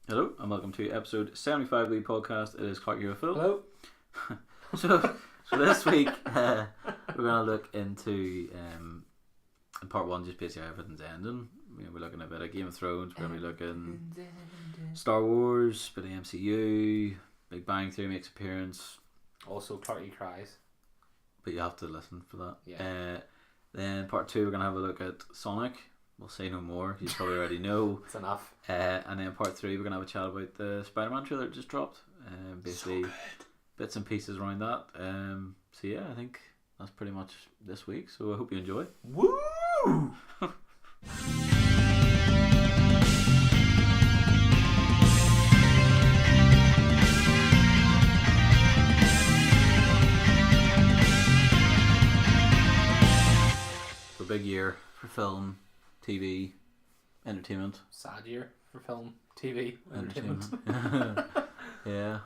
Hello and welcome to episode 75 of the podcast. It is Clark here with Phil. Hello. so this week we're going to look into in part one just basically how everything's ending. We're looking at a bit of Game of Thrones. We're going to be looking Star Wars, bit of MCU, Big Bang Theory makes appearance. Also, Clarky cries. But you have to listen for that. Yeah. Then part two we're going to have a look at Sonic. We'll say no more. You probably already know. It's enough. And then part three we're going to have a chat about the Spider-Man trailer that just dropped. Basically So good. bits and pieces around that. So yeah, I think that's pretty much this week. So I hope you enjoy. Woo! So big year for film, TV, entertainment. Sad year for film, TV, entertainment. Yeah.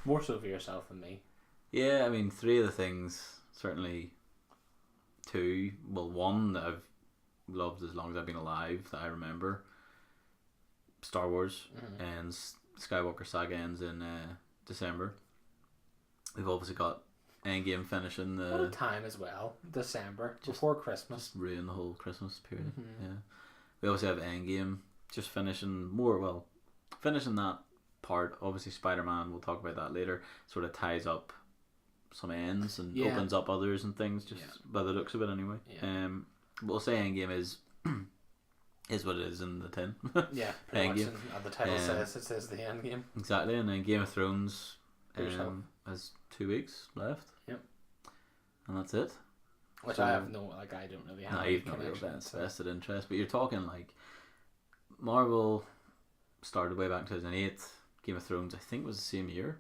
More so for yourself than me. Yeah, I mean, three of the things, certainly two, well, one that I've loved as long as I've been alive that I remember. Star Wars and Skywalker saga ends in December. We've obviously got Endgame finishing What a the... time as well. December, before Christmas. Just ruin the whole Christmas period. Yeah. We also have Endgame just finishing that part. Obviously Spider-Man, we'll talk about that later, sort of ties up some ends and opens up others and things, just by the looks of it anyway. Yeah. We'll say Endgame is what it is in the tin. Yeah, pretty much. Endgame. And the title says the end game. Exactly, and then Game of Thrones Yourself. has 2 weeks left. Yep. And that's it. Which So- I have I don't really have No, any you've not real connection to. vested interest, but you're talking like Marvel started way back in 2008. Game of Thrones, I think, was the same year,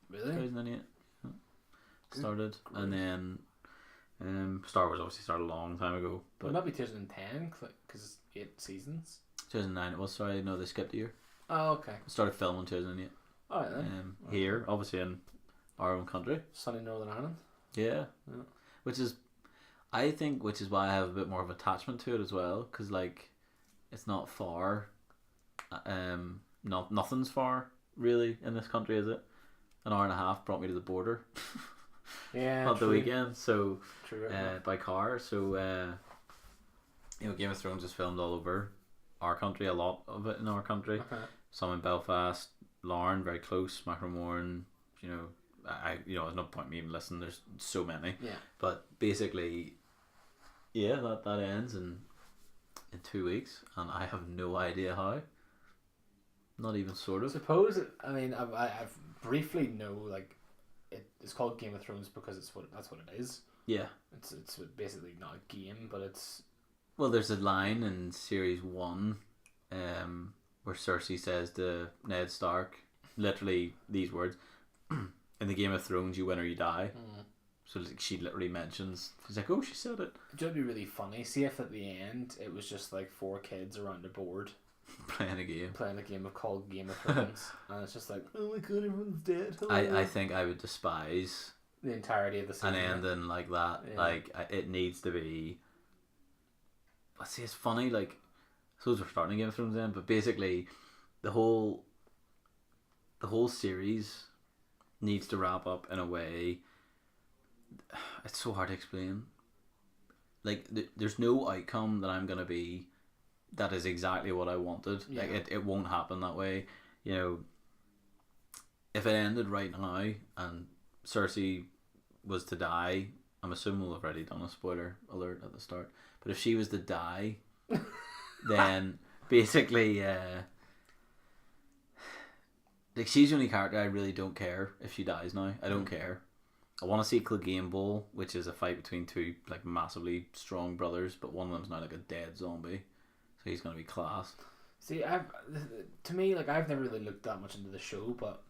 Really? 2008. Started, and then Star Wars obviously started a long time ago, But but maybe 2010, because it's 8 seasons. 2009 it was. Sorry, no, they skipped a year. Oh, okay. It started filming in 2008. Alright then. Here, obviously in our own country. Sunny Northern Ireland. Yeah. Yeah. Which is why I have a bit more of attachment to it as well, because like it's not far. Nothing's far really in this country, is it? An hour and a half brought me to the border Yeah. on the true. weekend, so True. by car. So Game of Thrones is filmed all over our country. A lot of it in our country. Okay. Some in Belfast, Larne, very close, Macromorn. There's no point in me even listening. There's so many. Yeah. But basically, yeah, that ends in 2 weeks, and I have no idea how. Not even sort of. Suppose I've briefly know it's called Game of Thrones because that's what it is. Yeah. It's basically not a game, but it's Well, there's a line in series 1, where Cersei says to Ned Stark, literally these words: "In the Game of Thrones, you win or you die." So like, she literally mentions. She's like, "Oh, she said it." it would be really funny. See if at the end it was just like 4 kids around a board Playing a game. playing a game called Game of Thrones, and it's just like, oh my god, everyone's dead. I think I would despise the entirety of the season. an ending like that. Yeah. Like it needs to be. But see, it's funny. Like, I suppose we're starting Game of Thrones then, but basically, the whole series needs to wrap up in a way. It's so hard to explain. Like, there's no outcome that I'm gonna be. That is exactly what I wanted. Yeah. Like, it won't happen that way. If it ended right now and Cersei was to die, I'm assuming we'll have already done a spoiler alert at the start. But if she was to die, then basically, like, she's the only character I really don't care if she dies now. I don't care. I want to see Clegane Bowl, which is a fight between two like massively strong brothers, but one of them's now like a dead zombie, so he's gonna be class. See, I've never really looked that much into the show, but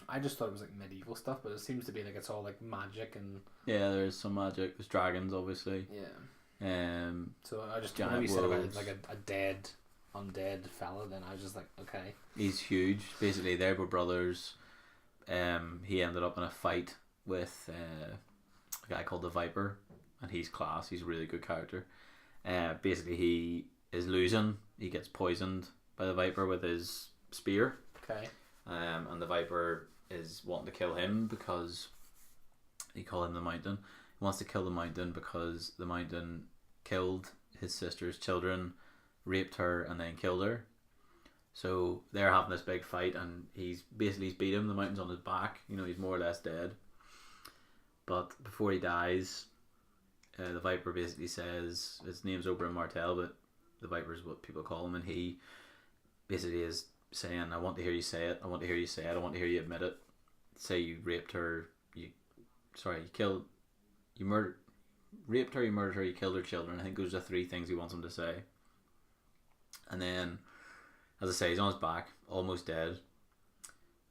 I just thought it was like medieval stuff. But it seems to be like it's all like magic and Yeah, there's some magic. There's dragons, obviously. yeah. So I just Giant when you said about wolves. like a dead, undead fella, then I was just like, okay. He's huge. Basically, they were brothers. He ended up in a fight with a guy called the Viper, and he's class. He's a really good character. Basically, he is losing. He gets poisoned by the Viper with his spear, Okay. And the Viper is wanting to kill him because he called him the Mountain. He wants to kill the Mountain because the Mountain killed his sister's children, raped her, and then killed her. So they're having this big fight, and he's beat him. The Mountain's on his back. He's more or less dead. But before he dies, the Viper basically says his name's Oberyn Martell, but the Viper is what people call him, and he basically is saying, "I want to hear you say it. I want to hear you say it. I want to hear you admit it. Say you raped her. You murdered, raped her. You murdered her. You killed her children." I think those are 3 things he wants him to say. And then, as I say, he's on his back, almost dead,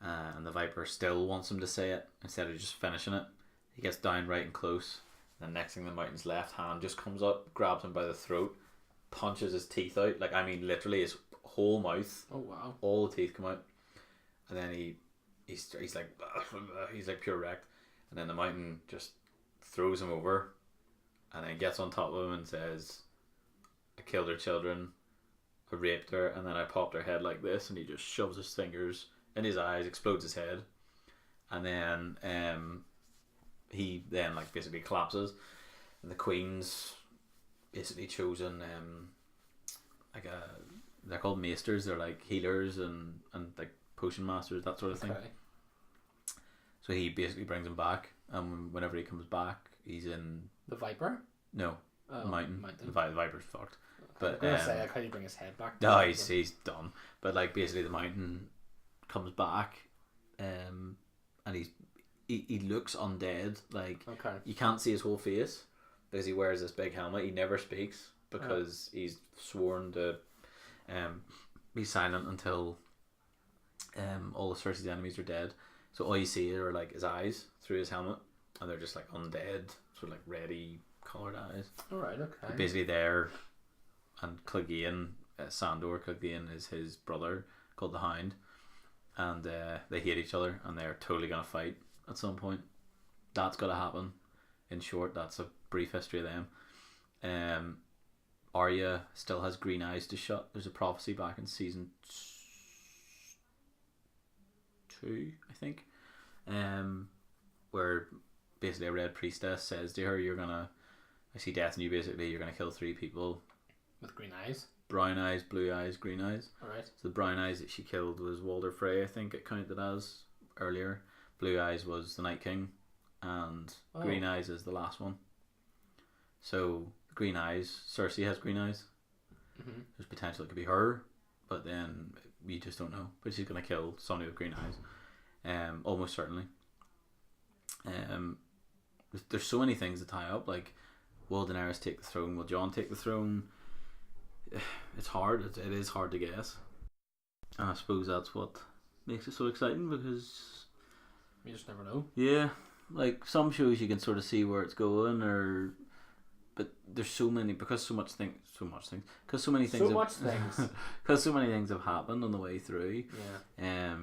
and the Viper still wants him to say it instead of just finishing it. He gets down right and close. The next thing, the Mountain's left hand just comes up, grabs him by the throat, punches his teeth out. Like, I mean, literally his whole mouth. Oh wow! All the teeth come out, and then he's like he's like pure wrecked. And then the Mountain just throws him over, and then gets on top of him and says, "I killed her children. I raped her, and then I popped her head like this." And he just shoves his fingers in his eyes, explodes his head, and then he then like basically collapses, and the Queen's basically chosen they're called maesters. They're like healers and like potion masters, that sort of thing. So he basically brings him back, and whenever he comes back, he's in the Viper. No, Mountain. The Viper's fucked. But I was gonna say, like, how do you bring his head back? No, he's done. But like basically, the Mountain comes back, and he looks undead. Like, you can't see his whole face because he wears this big helmet. He never speaks because he's sworn to be silent until all of Cersei's enemies are dead. So all you see are like his eyes through his helmet, and they're just like undead, sort of like reddy coloured eyes. Alright, okay. But basically there, and Clegane, Sandor Clegane is his brother called the Hound, and they hate each other, and they're totally gonna fight at some point. That's gotta happen. In short, that's a brief history of them. Arya still has green eyes to shut. There's a prophecy back in season 2, I think, where basically a red priestess says to her, I see death in you, basically you're gonna kill 3 people with green eyes. Brown eyes, blue eyes, green eyes. Alright. So the brown eyes that she killed was Walder Frey, I think it counted as earlier. Blue eyes was the Night King, and green eyes is the last one. So green eyes, Cersei has green eyes. Mm-hmm. There's potential it could be her, but then you just don't know. But she's gonna kill somebody with green eyes, almost certainly. There's so many things to tie up. Like, will Daenerys take the throne? Will Jon take the throne? It's hard. It is hard to guess. And I suppose that's what makes it so exciting, because you just never know. Yeah, like some shows you can sort of see where it's going, but there's so many, because so many things because so many things have happened on the way through. Yeah.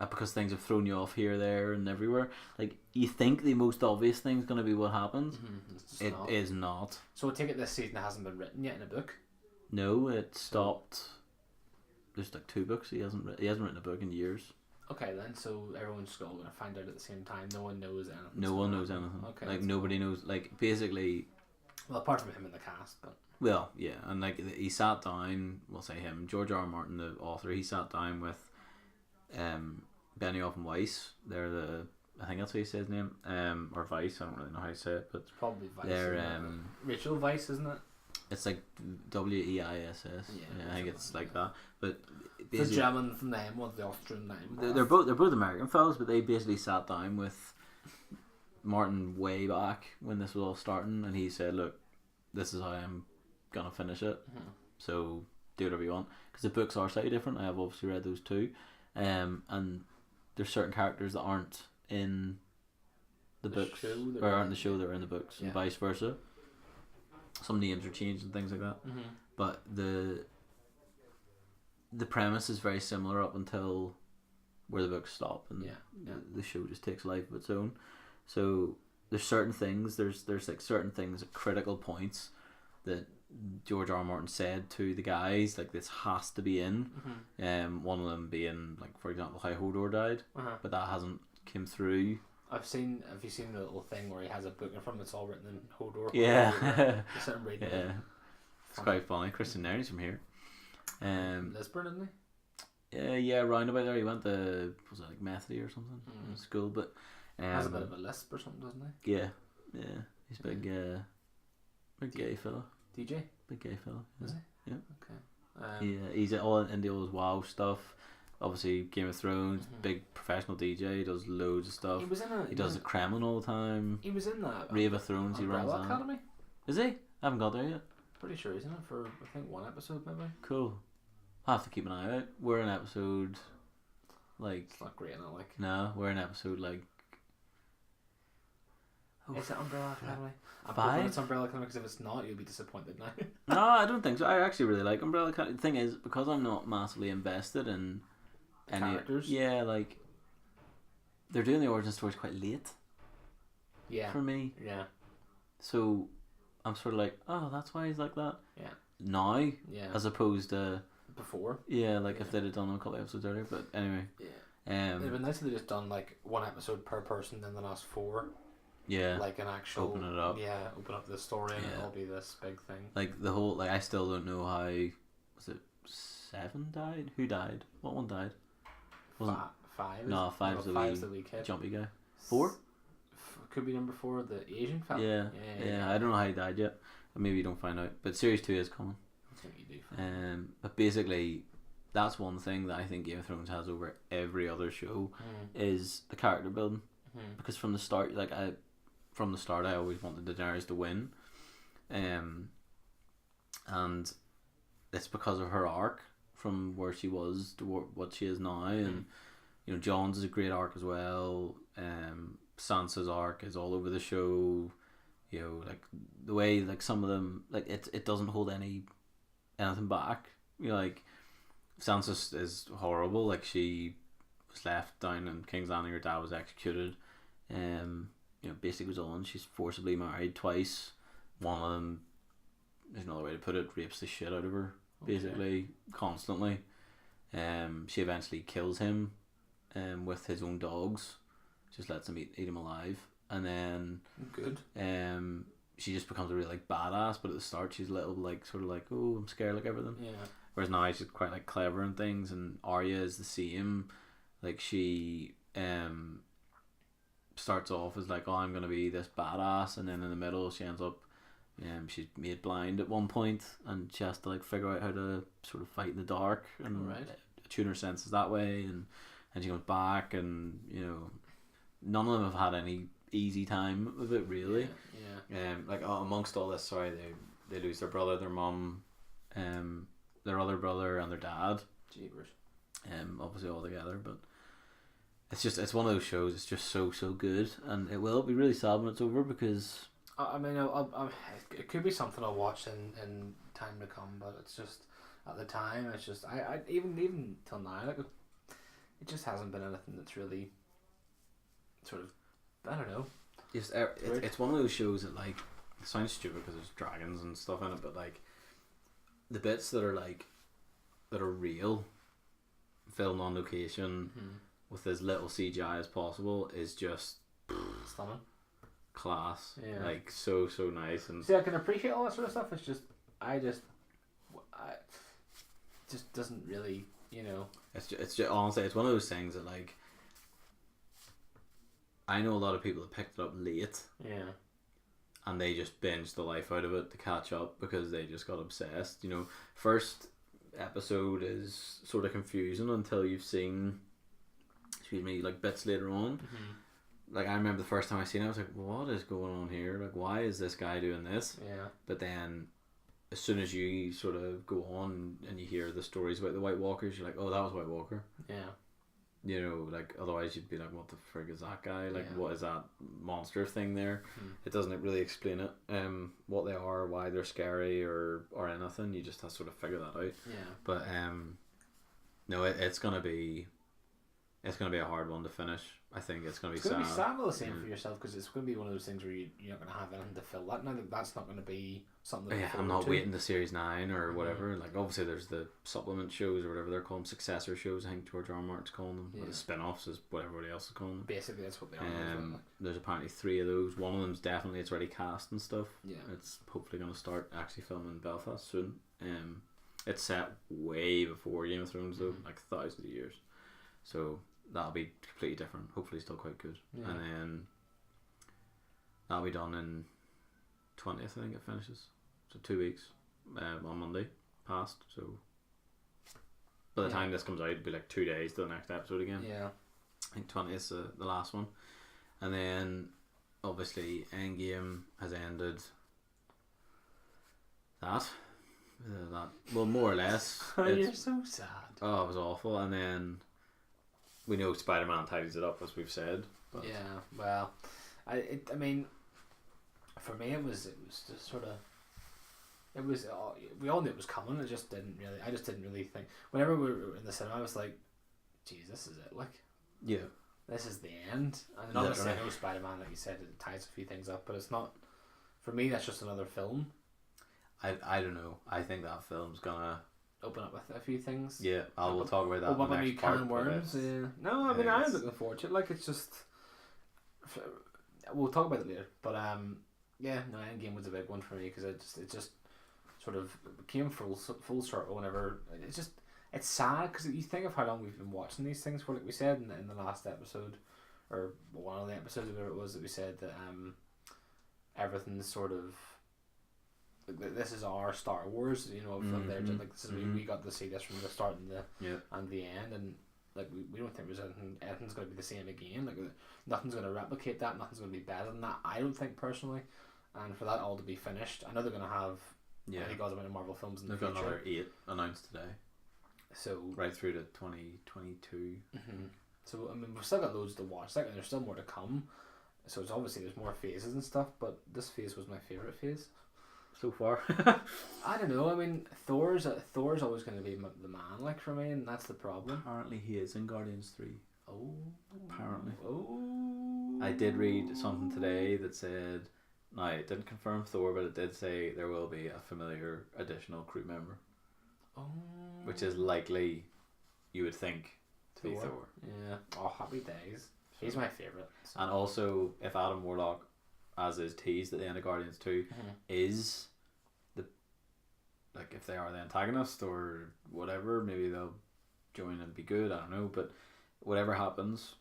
Because things have thrown you off here, there, and everywhere. Like, you think the most obvious thing's going to be what happens. Mm-hmm. It is not. So I take it this season hasn't been written yet in a book? No, it stopped. There's like 2 books. He hasn't written a book in years. Okay, then. So everyone's just all going to find out at the same time. No one knows anything. No one knows anything. Okay. Like, nobody knows. Like, basically. Well, apart from him in the cast, but. Well, yeah, and like he sat down. We'll say him, George R. R. Martin, the author. He sat down with, Benioff and Weiss. They're I think that's how you say his name, or Weiss. I don't really know how you say it, but it's probably Weiss. They're Rachel Weisz, isn't it? It's like Weiss. Yeah, I think it's like that. But the German name, or the Austrian name. They're both American fellas, but they basically sat down with Martin way back when this was all starting, and he said, "Look, this is how I'm gonna finish it. Mm-hmm. So do whatever you want." Because the books are slightly different. I have obviously read those too, and there's certain characters that aren't in the books, or aren't in the show that are in the books, and vice versa. Some names are changed and things like that. Mm-hmm. But the premise is very similar up until where the books stop, and the show just takes a life of its own. So there's certain things, there's like certain things at critical points that George R. R. Martin said to the guys, like, this has to be in. One of them being, like, for example, how Hodor died, but that hasn't came through. Have you seen the little thing where he has a book in front that's all written in Hodor? Yeah. Just sit and read it. Yeah. It's quite funny. Christian Nairn's from here. Lisburn, isn't he? Yeah, round about there. He went to, was it like Methody or something in school, but has a bit of a lisp or something, doesn't he? Yeah. He's a big gay fella. DJ? Big gay fella. Yeah. Is he? Yeah. Okay. Yeah, he's all into all his WoW stuff. Obviously, Game of Thrones, big professional DJ. He does loads of stuff. He was in He does the Kremlin all the time. He was in that Rave of Thrones. He runs Umbrella that. Academy. Is he? I haven't got there yet. Pretty sure he's in it for I think one episode maybe. Cool. I'll have to keep an eye out. We're in episode like. It's not great, not like. No, we're in episode like. Is it Umbrella Academy? I'm 5? hoping it's Umbrella Academy because if it's not, you'll be disappointed now. No, I don't think so. I actually really like Umbrella Academy. The thing is, because I'm not massively invested in any characters. Yeah, like they're doing the origin stories quite late. Yeah. For me. Yeah. So I'm sort of like, oh, that's why he's like that. Yeah. Now. Yeah. As opposed to. Before. Yeah, like if they'd have done a couple of episodes earlier, but anyway. Yeah. It'd been nice if they just done like one episode per person, then the last 4. Yeah. Like an actual. Open it up. Yeah, open up the story and it'll be this big thing. Like the whole, like I still don't know how. Was it 7 died? Who died? What one died? Wasn't 5? No, 5's the wee kid. jumpy guy. 4? Could be number 4, the Asian fella. Yeah. I don't know how he died yet. Maybe you don't find out. But series 2 is coming. I think you do. But basically, that's one thing that I think Game of Thrones has over every other show is the character building. Because from the start, I always wanted Daenerys to win, and it's because of her arc from where she was to what she is now, and you know, John's is a great arc as well. Sansa's arc is all over the show. You know, like the way like some of them, like it doesn't hold anything back. You know, like Sansa is horrible. Like she was left down in King's Landing. Her dad was executed. You know, basically was on. She's forcibly married twice. One of them, there's another way to put it, rapes the shit out of her. Basically, constantly. She eventually kills him. With his own dogs. Just lets him eat him alive. And then good. She just becomes a really like badass, but at the start she's a little like sort of like, oh, I'm scared like everything. Yeah. Whereas now she's quite like clever and things, and Arya is the same. Like she starts off as like, oh, I'm gonna be this badass, and then in the middle she ends up she's made blind at one point, and she has to like figure out how to sort of fight in the dark and tune her senses that way, and she comes back, and you know, none of them have had any easy time with it really. Like amongst all this, sorry, they lose their brother, their mum, their other brother, and their dad. Jeepers. Obviously all together, but it's one of those shows. It's just so good, and it will be really sad when it's over because I mean, it could be something I'll watch in time to come, but it's just at the time it's just I even till now like it just hasn't been anything that's really sort of, I don't know. It's one of those shows that like it sounds stupid because there's dragons and stuff in it, but like the bits that are real, filmed on location with as little CGI as possible is just stunning, class. Yeah. Like so nice. And see, I can appreciate all that sort of stuff. It's just I just doesn't really, you know. It's just honestly, it's one of those things that like I know a lot of people that picked it up late. Yeah. And they just binged the life out of it to catch up because they just got obsessed. You know, first episode is sort of confusing until you've seen, like bits later on. Like I remember the first time I seen it, I was like, what is going on here? Like, why is this guy doing this? Yeah. But then as soon as you sort of go on and you hear the stories about the White Walkers, you're like, oh, that was White Walker. Yeah. You know, like otherwise you'd be like, what the frig is that guy? Like, what is that monster thing there? It doesn't really explain it, what they are, why they're scary or anything. You just have to sort of figure that out. Yeah. But no, it's gonna be it's going to be a hard one to finish. I think it's going to be It's going to be sad. sad all the same for yourself, because it's going to be one of those things where you're not going to have anything to fill that. Now that's not going to be something. Yeah, I'm not waiting to Series 9 or whatever. Like, obviously, there's the supplement shows or whatever they're calling them, successor shows. I think George R. R. Martin's calling them. Or the spin-offs is what everybody else is calling them. Basically, that's what they are. There's apparently 3 of those. One of them's definitely, it's already cast and stuff. Yeah. It's hopefully going to start actually filming in Belfast soon. It's set way before Game of Thrones, though, like thousands of years. So that'll be completely different. Hopefully still quite good. Yeah. And then that'll be done in 20th, I think it finishes. So 2 weeks on Monday past. So by the time this comes out, it'll be like 2 days to the next episode again. Yeah. I think 20th is the last one. And then obviously Endgame has ended that. Well, more or less. You're so sad. Oh, it was awful. And then we know Spider-Man tidies it up, as we've said. But Yeah, well, I mean, for me it was just sort of, we all knew it was coming. I just didn't really think. Whenever we were in the cinema, I was like, "Geez, this is it! Like, yeah, this is the end." And obviously, I know Spider-Man, like you said, it ties a few things up, but it's not. For me, that's just another film. I don't know. I think that film's gonna Open up with a few things. Yeah, we'll talk about that. Open up a new can of worms. Yeah. No, I mean I'm looking forward to it. Like it's just, we'll talk about it later. But yeah, no, Endgame was a big one for me because it just sort of came full circle. Whenever it's sad because you think of how long we've been watching these things for. Like we said in the last episode, or one of the episodes, whatever it was, that we said that everything's sort of. This is our Star Wars, you know. From there, like this is we got to see this from the start and the end, and like we don't think there's anything's going to be the same again. Like nothing's going to replicate that. Nothing's going to be better than that. I don't think personally, and for that all to be finished, I know they're going to have any God's amount of Marvel films in the future. They've got another 8 announced today. So right through to 2022. So I mean, we've still got loads to watch. Like, and there's still more to come. So it's obviously there's more phases and stuff, but this phase was my favorite phase. So far. I don't know. I mean, Thor's always going to be the man, like, for me, and that's the problem. Apparently, he is in Guardians 3. Oh. Apparently. Oh. I did read something today that said, now it didn't confirm Thor, but it did say there will be a familiar additional crew member. Oh. Which is likely, you would think, to be Thor. Yeah. Oh, happy days. He's my favourite. So. And also, if Adam Warlock, as is teased at the end of Guardians 2, is if they are the antagonist or whatever, maybe they'll join and be good, I don't know, but whatever happens,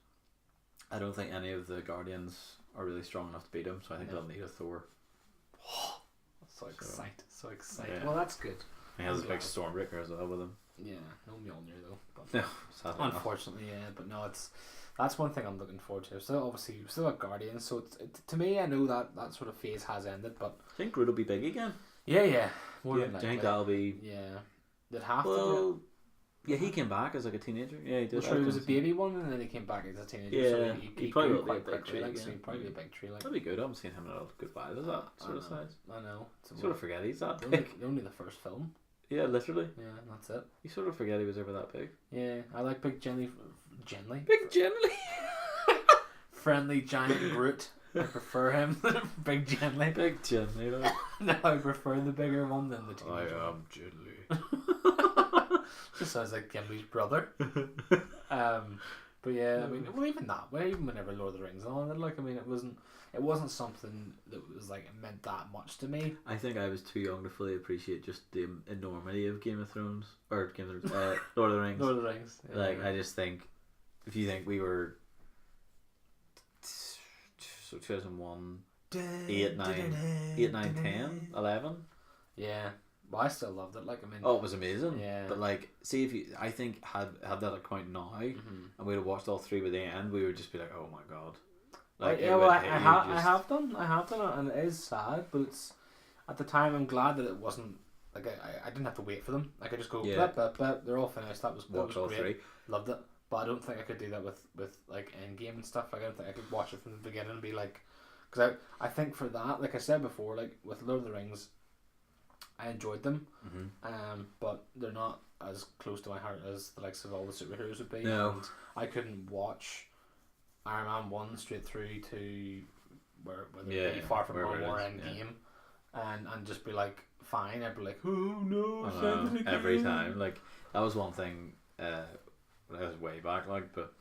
I don't think any of the Guardians are really strong enough to beat him, so I think they'll need a Thor. So excited. Yeah. Well, that's good. He has a big Stormbreaker as well with him. Yeah, no Mjolnir though. But no, sadly unfortunately, but no, that's one thing I'm looking forward to. Still got Guardians, so to me, I know that sort of phase has ended, but I think Groot will be big again. Yeah. Do you think that'll be? Yeah, they'd have to. Yeah, he came back as like a teenager. Yeah, he did. Well, sure, he was a baby one, and then he came back as a teenager. Yeah, so he probably grew will be a quite big quickly. tree Like, again. so he'd probably be a big tree. Like, that'd be good. I haven't seen him in a goodbye. Is that sort of size? I know. Sort of forget he's that big. Only the first film. Yeah, literally. Yeah, that's it. You sort of forget he was ever that big. Yeah, I like Big Big friendly giant Groot. I prefer him. Big Gently. Big Gently. No, I prefer the bigger one than the teenager. I am Gently. Just sounds like Gimli's brother. But yeah, I mean, well, even whenever Lord of the Rings on it, like, I mean, it wasn't something that was like meant that much to me. I think I was too young to fully appreciate just the enormity of Game of Thrones or Lord of the Rings. Lord of the Rings. Yeah, like, I just think if you think we were. So 2001, 8, 9, 10, 11. Yeah, well, I still loved it. Like, I mean, it was amazing. Yeah. But like, see if you, I think had that account now, and we'd have watched all 3 by the end, we would just be like, oh my god. Like, yeah, well, I have done, and it is sad, but it's at the time I'm glad that it wasn't like I didn't have to wait for them. I could just go, blip, blip, blip, they're all finished. That was all great. 3. Loved it. But I don't think I could do that with like Endgame and stuff. Like, I don't think I could watch it from the beginning and be like, because I think for that, like I said before, like with Lord of the Rings, I enjoyed them, but they're not as close to my heart as the likes of all the superheroes would be. No. And I couldn't watch Iron Man 1 straight through to whether it be Far From Home or Endgame, and just be like, fine. I'd be like, oh no, send it again. Every time. Like, that was one thing, that was way back, like, but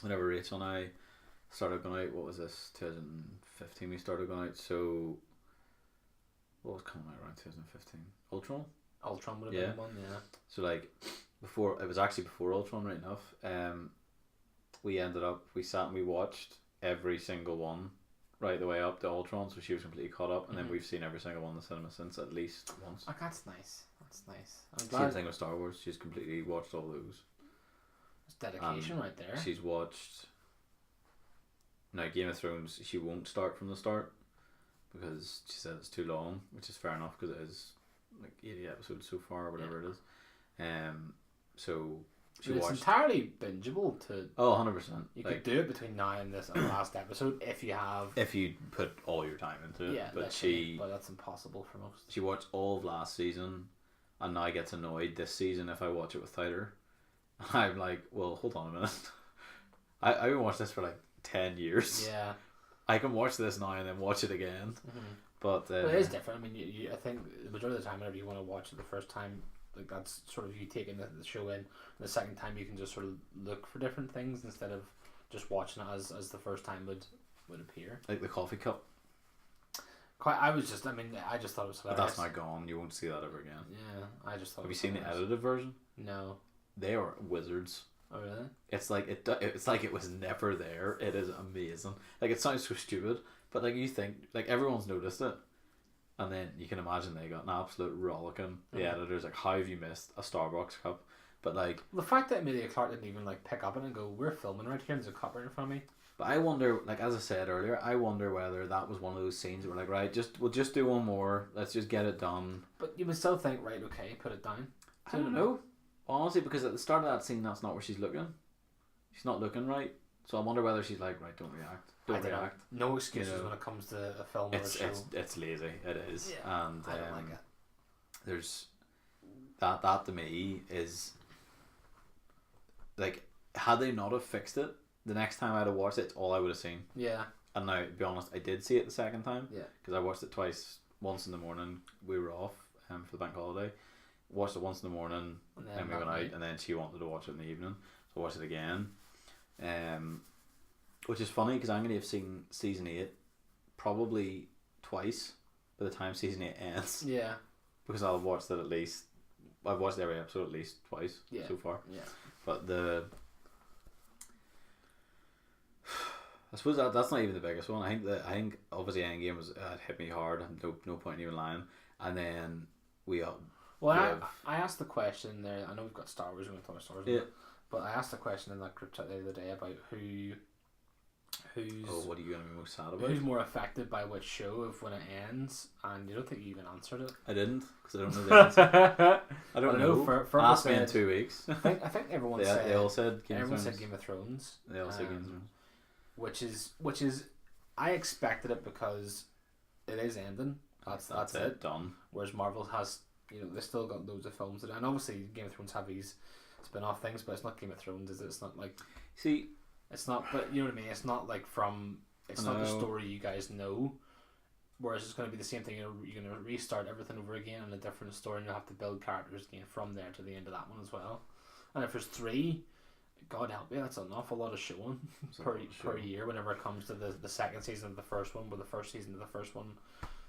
whenever Rachel and I started going out, what was this, 2015 we started going out, so what was coming out around 2015? Ultron would have been one, yeah. So like, it was actually before Ultron, right enough. We sat and we watched every single one right the way up to Ultron, so she was completely caught up, and then we've seen every single one in the cinema since, at least once. Oh, that's nice. Same thing with Star Wars. She's completely watched all those. It's dedication right there. She's watched. Now, Game of Thrones, she won't start from the start because she said it's too long, which is fair enough because it is like 80 episodes so far or whatever it is. So she watched. It's entirely bingeable to. Oh, 100%. You could do it between now and this last episode if you have. If you put all your time into it. Yeah, but that's impossible for most. She watched all of last season, and now gets annoyed this season if I watch it without her. I'm like, well, hold on a minute. I've been watching this for like 10 years. Yeah. I can watch this now and then watch it again. But it is different. I mean, I think the majority of the time, whenever you want to watch it the first time, like that's sort of you taking the show in. And the second time, you can just sort of look for different things instead of just watching it as the first time would appear. Like the coffee cup. I just thought it was hilarious. But that's now gone. You won't see that ever again. Yeah, I just thought. Have you seen the edited version? No. They are wizards. Oh really? It's like it was never there. It is amazing. Like, it sounds so stupid, but like, you think like everyone's noticed it, and then you can imagine they got an absolute rollicking. The editors, like, how have you missed a Starbucks cup? But like, the fact that Emilia Clarke didn't even like pick up on it and go, "We're filming right here, and there's a cup right in front of me." But I wonder, like, as I said earlier, I wonder whether that was one of those scenes where, like, right, we'll just do one more. Let's just get it done. But you would still think, right, okay, put it down. I don't know. Honestly, because at the start of that scene, that's not where she's looking. She's not looking right. So I wonder whether she's like, right, don't react. Don't react. No excuses when it comes to a film or a show. It's lazy. It is. Yeah, and I don't like it. There's that to me is like, had they not have fixed it, the next time I'd have watched it, it's all I would have seen. Yeah. And now, to be honest, I did see it the second time. Yeah. Because I watched it twice. Once in the morning, we were off for the bank holiday. Watched it once in the morning, and we went out, and then she wanted to watch it in the evening, so I watched it again. Which is funny because I'm going to have seen season 8 probably twice by the time season 8 ends. Yeah. Because I've watched every episode at least twice so far. Yeah. But I suppose that's not even the biggest one. I think obviously Endgame was hit me hard. No point in even lying. And then I asked the question there. I know we've got Star Wars. We're going to talk about Star Wars. Yeah. But I asked the question in that group chat the other day about who's. Oh, what are you going to be most sad about? Who's more affected by which show if when it ends? And you don't think you even answered it. I didn't, because I don't know the answer. I don't know. Ask me in 2 weeks. I think everyone said. They all said Game of Thrones. Everyone said Game of Thrones. They all said Game of Thrones. Which is, I expected it because it is ending. That's it. Done. Whereas Marvel has, they still got loads of films, and obviously Game of Thrones have these spin-off things, but it's not Game of Thrones, is it? It's not like. See. It's not, but you know what I mean. It's not like it's not the story you guys know. Whereas it's going to be the same thing. You're going to restart everything over again in a different story, and you'll have to build characters again from there to the end of that one as well. And if there's 3, God help me, that's an awful lot of showing per year. Whenever it comes to the second season of the first one, or the first season of the first one.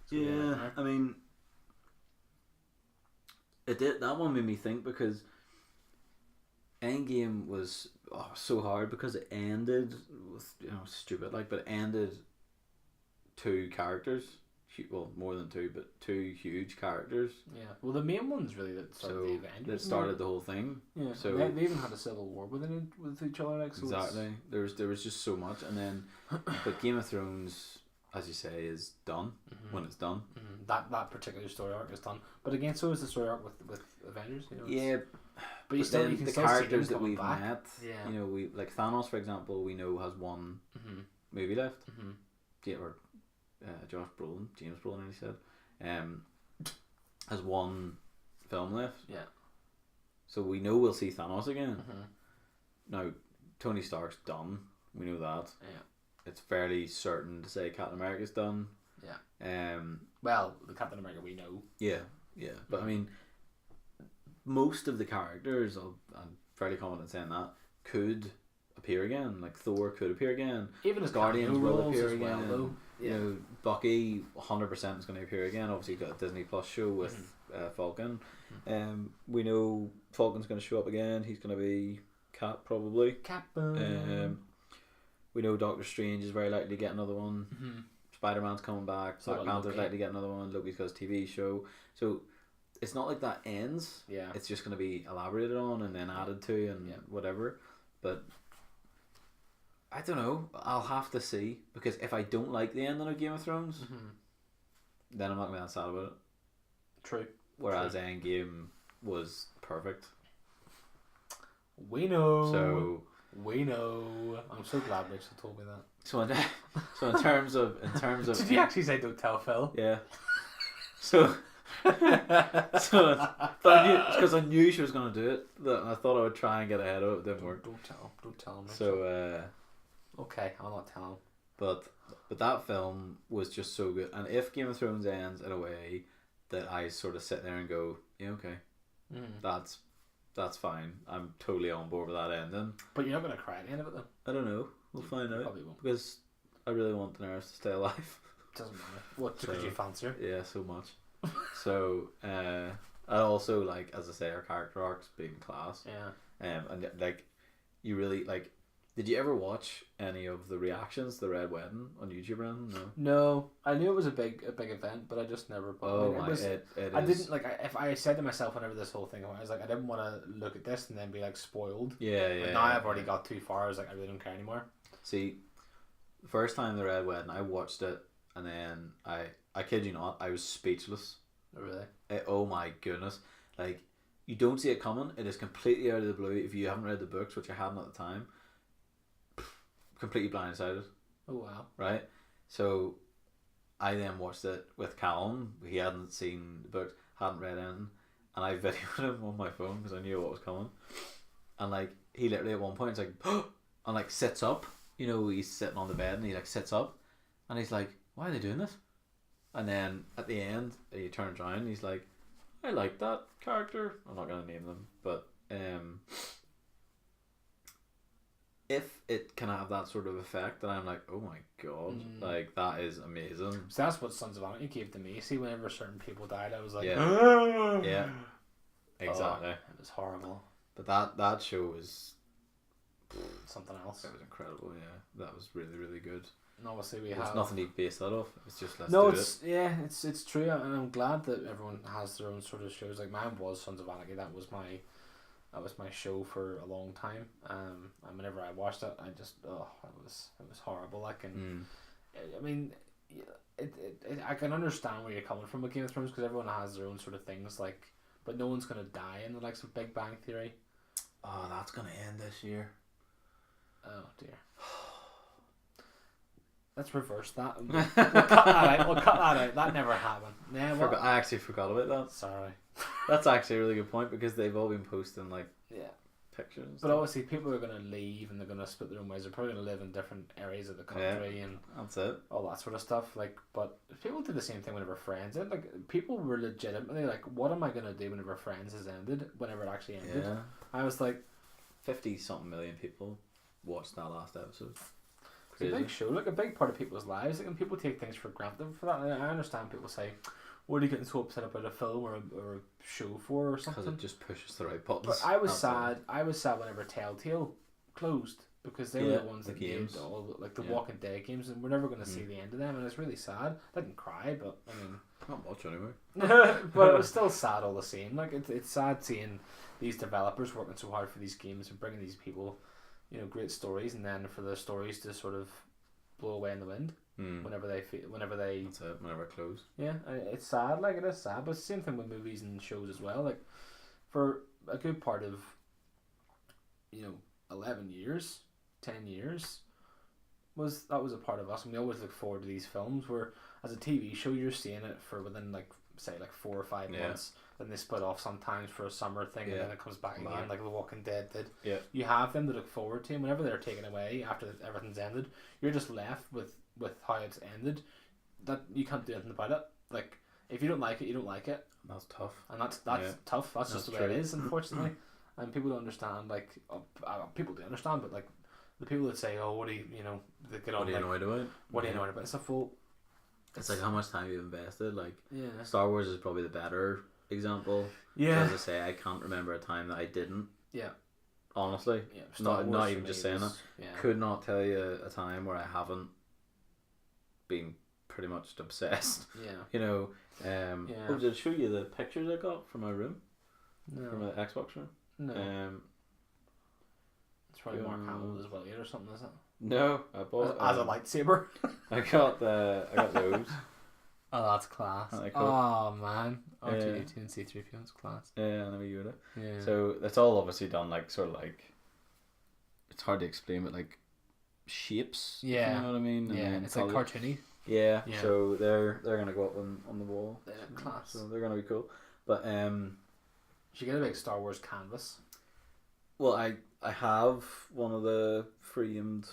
Yeah, I mean, that one made me think because Endgame was so hard because it ended with, stupid, but it ended 2 characters, well, more than 2, but 2 huge characters. Yeah, well, the main ones really that started the Avengers. That started the whole thing. Yeah, so they even had a civil war with each other. So exactly, there was just so much, and then but Game of Thrones, as you say, is done when it's done. That particular story arc is done, but again, so is the story arc with Avengers. Yeah. But you still, you can the still characters see that we've back. met, yeah. We like Thanos, for example. We know has one movie left. Yeah, or James Brolin, he said, has one film left. Yeah. So we know we'll see Thanos again. Mm-hmm. Now, Tony Stark's done. We know that. Yeah. It's fairly certain to say Captain America's done. Yeah. Well, the Captain America we know. Yeah. But I mean, most of the characters, I'm fairly confident saying that, could appear again. Like Thor could appear again. Even as Guardians will appear as well, again. though. You know, Bucky 100% is going to appear again. Obviously, got a Disney Plus show with Falcon. We know Falcon's going to show up again. He's going to be Cap probably. We know Doctor Strange is very likely to get another one. Mm-hmm. Spider-Man's coming back. Black Panther's likely to get another one. Loki's got his TV show. So it's not like that ends. Yeah. It's just going to be elaborated on and then added to and whatever. But I don't know. I'll have to see, because if I don't like the ending of Game of Thrones, then I'm not going to be that sad about it. True. Whereas Endgame was perfect. We know. So we know. I'm so glad Rachel told me that. So in terms of did you actually say don't tell Phil? Yeah. So because I knew she was gonna do it, that I thought I would try and get ahead of it. It didn't work. Don't tell him. So okay, I'll not tell him. But that film was just so good, and if Game of Thrones ends in a way that I sort of sit there and go, yeah, okay, that's fine. I'm totally on board with that ending. But you're not gonna cry at the end of it, though. I don't know. We'll find out. Probably won't. Because I really want Daenerys to stay alive. Doesn't matter. What? Because you fancy her? Yeah, so much. So I also, like, as I say, her character arc's big class. Yeah. And like, you really like. Did you ever watch any of the reactions to the Red Wedding on YouTube, Brandon? No. No, I knew it was a big event, but I just never. Oh my! I didn't like. If I said to myself whenever this whole thing, I was like, I didn't want to look at this and then be like spoiled. Yeah. But now I've already got too far. I was like, I really don't care anymore. See, the first time the Red Wedding, I watched it, and then I kid you not, I was speechless. Oh, really? Oh my goodness! Like, you don't see it coming. It is completely out of the blue. If you haven't read the books, which I hadn't at the time. Completely blindsided. Oh wow! Right, so I then watched it with Callum. He hadn't seen the books, hadn't read anything, and I videoed him on my phone because I knew what was coming. And like, he literally at one point is like, and like sits up. You know, he's sitting on the bed and he like sits up, and he's like, "Why are they doing this?" And then at the end, he turns around and he's like, "I like that character." I'm not gonna name them, but if it can have that sort of effect, then I'm like, oh my god, like, that is amazing. So that's what Sons of Anarchy gave to me. See, whenever certain people died, I was like, yeah, exactly. It was horrible. But that show was something else. It was incredible. Yeah, that was really, really good. And obviously There's nothing to base that off. It's just it's true, and I'm glad that everyone has their own sort of shows. Like mine was Sons of Anarchy. That was my show for a long time. And whenever I watched it, I just it was horrible. Like, and I mean, I can understand where you're coming from with Game of Thrones because everyone has their own sort of things. Like, but no one's gonna die in the likes of Big Bang Theory. Oh, that's gonna end this year. Oh dear. Let's reverse that. We'll cut that out. We'll cut that out. That never happened. I actually forgot about that. Sorry. That's actually a really good point because they've all been posting like pictures. But obviously, people are going to leave and they're going to split their own ways. They're probably going to live in different areas of the country and that's it. All that sort of stuff. Like, but people did the same thing whenever Friends ended. Like, people were legitimately like, "What am I going to do whenever Friends has ended? Whenever it actually ended?" Yeah. I was like, 50-something million people watched that last episode. It's a big show, like a big part of people's lives. Like, and people take things for granted for that. And I understand people say, "What are you getting so upset about a film or a show for or something?" Because it just pushes the right buttons. But I was sad. I was sad whenever Telltale closed because they were the ones that games. made all the Walking Dead games, and we're never going to see the end of them. And it's really sad. I didn't cry, but I mean, not much anyway. But it was still sad all the same. Like it's sad seeing these developers working so hard for these games and bringing these people, great stories, and then for the stories to sort of blow away in the wind whenever they that's it, whenever it close. Yeah, it's sad. Like, it is sad, but it's the same thing with movies and shows as well. Like, for a good part of 11 years, 10 years was a part of us, and we always look forward to these films where as a TV show you're seeing it for within like 4 or 5 months. then they split off sometimes for a summer thing, and then it comes back again, like The Walking Dead did. Yeah. You have them to look forward to, and whenever they're taken away after everything's ended, you're just left with how it's ended. That you can't do anything about it. Like, if you don't like it, you don't like it. That's tough. And that's tough. That's just the way it is, unfortunately. And people don't understand. Like, people do understand, but like the people that say, "Oh, what do you they get on?" What are you annoyed about? What are you annoyed about? It's like, well, it's like how much time you've invested. Like, yeah. Star Wars is probably the better example. Yeah. As I say, I can't remember a time that I didn't. Yeah. Honestly, Yeah. not even just saying that. Yeah. Could not tell you a time where I haven't been pretty much obsessed. Yeah. You know. Yeah. Oh, did I show you the pictures I got from my room? No. From my Xbox room. No. It's probably Mark um, Hamill as well, or something, is it? No, I bought As a lightsaber. I got those. Oh, that's class. Aren't they cool? Oh man, R2D2 and C3PO, that's class. Yeah, and then we Yoda. Yeah. So that's all obviously done like sort of like. It's hard to explain, but like shapes. Yeah. You know what I mean? And yeah, then it's like colour. cartoony. Yeah. Yeah. So they're gonna go up on the wall. Yeah, class. So they're gonna be cool. But You should get a big Star Wars canvas. well, I have one of the framed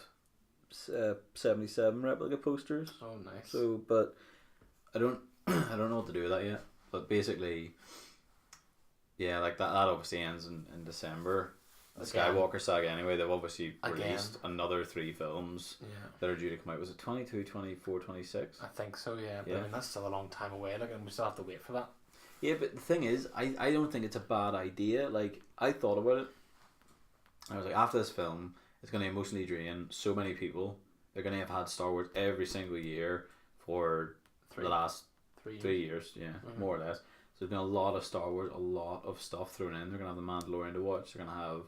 77 replica posters. Oh, nice. So, but I don't I don't know what to do with that yet. But basically, yeah, like that obviously ends in December. The Again. Skywalker saga anyway. They've obviously Again. released another 3 films Yeah. that are due to come out. Was it 22, 24, 26? I think so, yeah. But Yeah. I mean, that's still a long time away, like, and we still have to wait for that. Yeah, but the thing is, I don't think it's a bad idea. Like, I thought about it. I was like, after this film, it's going to emotionally drain so many people. They're going to have had Star Wars every single year for the last 3 years, yeah, more or less. So there's been a lot of Star Wars, a lot of stuff thrown in. They're going to have The Mandalorian to watch. They're going to have...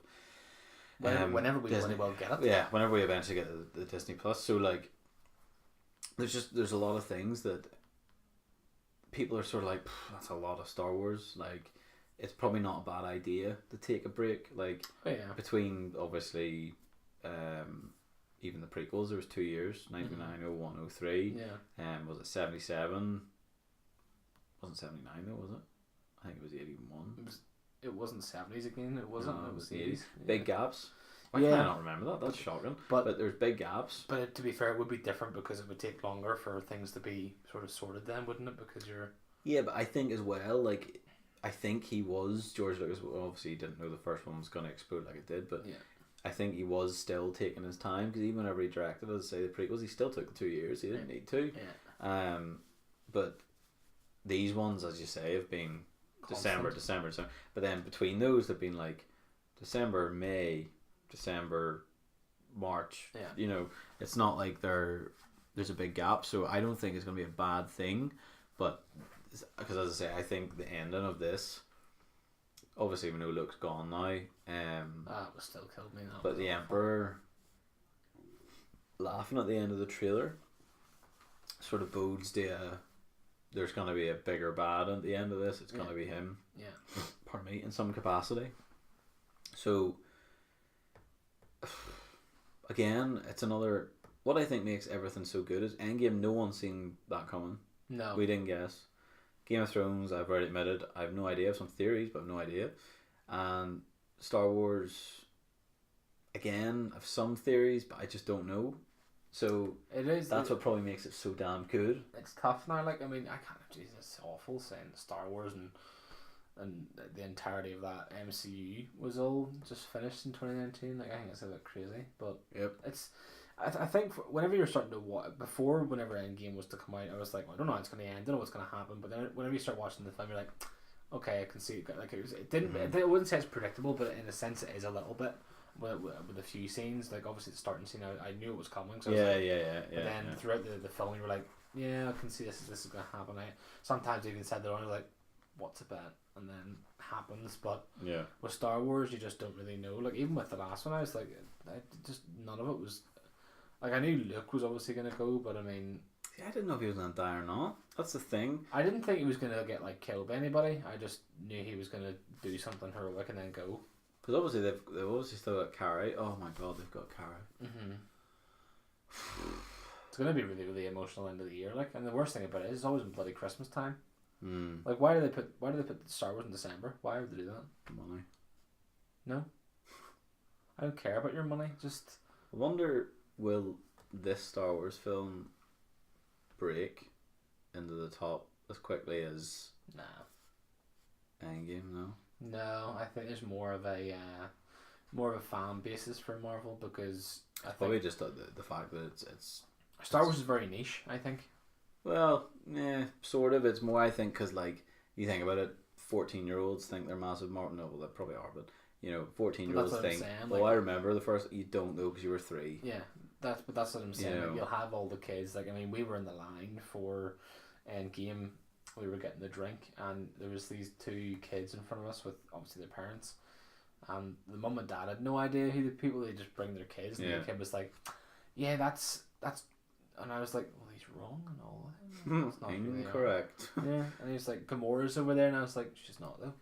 Whenever we Disney. will get it. Yeah, whenever we eventually get the Disney Plus. So, like, there's a lot of things that people are sort of like, that's a lot of Star Wars. Like, it's probably not a bad idea to take a break. Like, between, obviously, even the prequels, there was 2 years, 99, 01, 03. Yeah. Was it 77? Wasn't 79 though, was it? I think it was 81. It wasn't 70s again, it wasn't. No, it was the 80s. Big gaps. Why Yeah. can I not remember that? That's shocking. But there's big gaps. But to be fair, it would be different because it would take longer for things to be sort of sorted then, wouldn't it? Because you're... Yeah, but I think as well, like, I think George Lucas obviously didn't know the first one was going to explode like it did, but Yeah. I think he was still taking his time, because even whenever he directed, as I say, the prequels, he still took the 2 years. He didn't need to. Yeah. But these ones, as you say, have been Constant. December. But then between those, they've been like December, May, December, March. Yeah. You know, it's not like there's a big gap. So I don't think it's going to be a bad thing. But because, as I say, I think the ending of this, obviously we know Luke's gone now. That was still killed me. But the Emperor laughing at the end of the trailer sort of bodes to there's going to be a bigger bad at the end of this. It's going to be him. Yeah. Pardon me, in some capacity. So, again, it's another... What I think makes everything so good is Endgame, no one's seen that coming. No. We didn't guess. Game of Thrones, I've already admitted, I have no idea. I have some theories, but I have no idea. And Star Wars, again, I have some theories, but I just don't know. So It is. that's what probably makes it so damn good. It's tough now. Like, I mean, I can't. Jesus, it's awful saying Star Wars and the entirety of that MCU was all just finished in 2019. Like, I think it's a bit crazy, but Yep. it's. I think whenever you're starting to watch, whenever Endgame was to come out, I was like, well, I don't know how it's going to end. I don't know what's going to happen. But then whenever you start watching the film, you're like, okay, I can see it. Like, it didn't. I wouldn't say it's predictable, but in a sense, it is a little bit. With a few scenes, like obviously the starting scene, I knew it was coming. So Yeah. But then throughout the film, you were like, yeah, I can see this is going to happen. I sometimes even said they're only like, what's a bet, and then happens. But yeah. with Star Wars, you just don't really know. Like even with the last one, I was like, just none of it was. Like I knew Luke was obviously going to go, but I mean, See, I didn't know if he was going to die or not. That's the thing. I didn't think he was going to get like killed by anybody. I just knew he was going to do something heroic and then go. Because obviously they've obviously still got Carrie. Oh my god, they've got Carrie. Mm-hmm. It's going to be really, really emotional end of the year. Like, and the worst thing about it is it's always bloody Christmas time. Like, why do they put Star Wars in December? Why would they do that? Money. No, I don't care about your money. Just I wonder, will this Star Wars film break into the top as quickly as nah. Endgame? No. No, I think there's more of a fan basis for Marvel because I Probably think just the fact that it's Star Wars is very niche. I think. well, yeah, sort of. It's more, I think, because like you think about it, 14-year-olds think they're massive Marvel. No, well, they probably are, but 14-year-olds what I'm think. saying, Oh, I remember the first. You don't know because you were 3. Yeah, that's what I'm saying. You know. Like, you'll have all the kids. Like, I mean, we were in the line for Endgame. We were getting the drink, and there was these 2 kids in front of us with obviously their parents. And the mum and dad had no idea who the people. They just bring their kids, and the kid was like, "Yeah, that's," and I was like, "Well, he's wrong and all that. That's not who they are." Incorrect. Yeah, and he was like, "Gamora's over there," and I was like, "She's not though."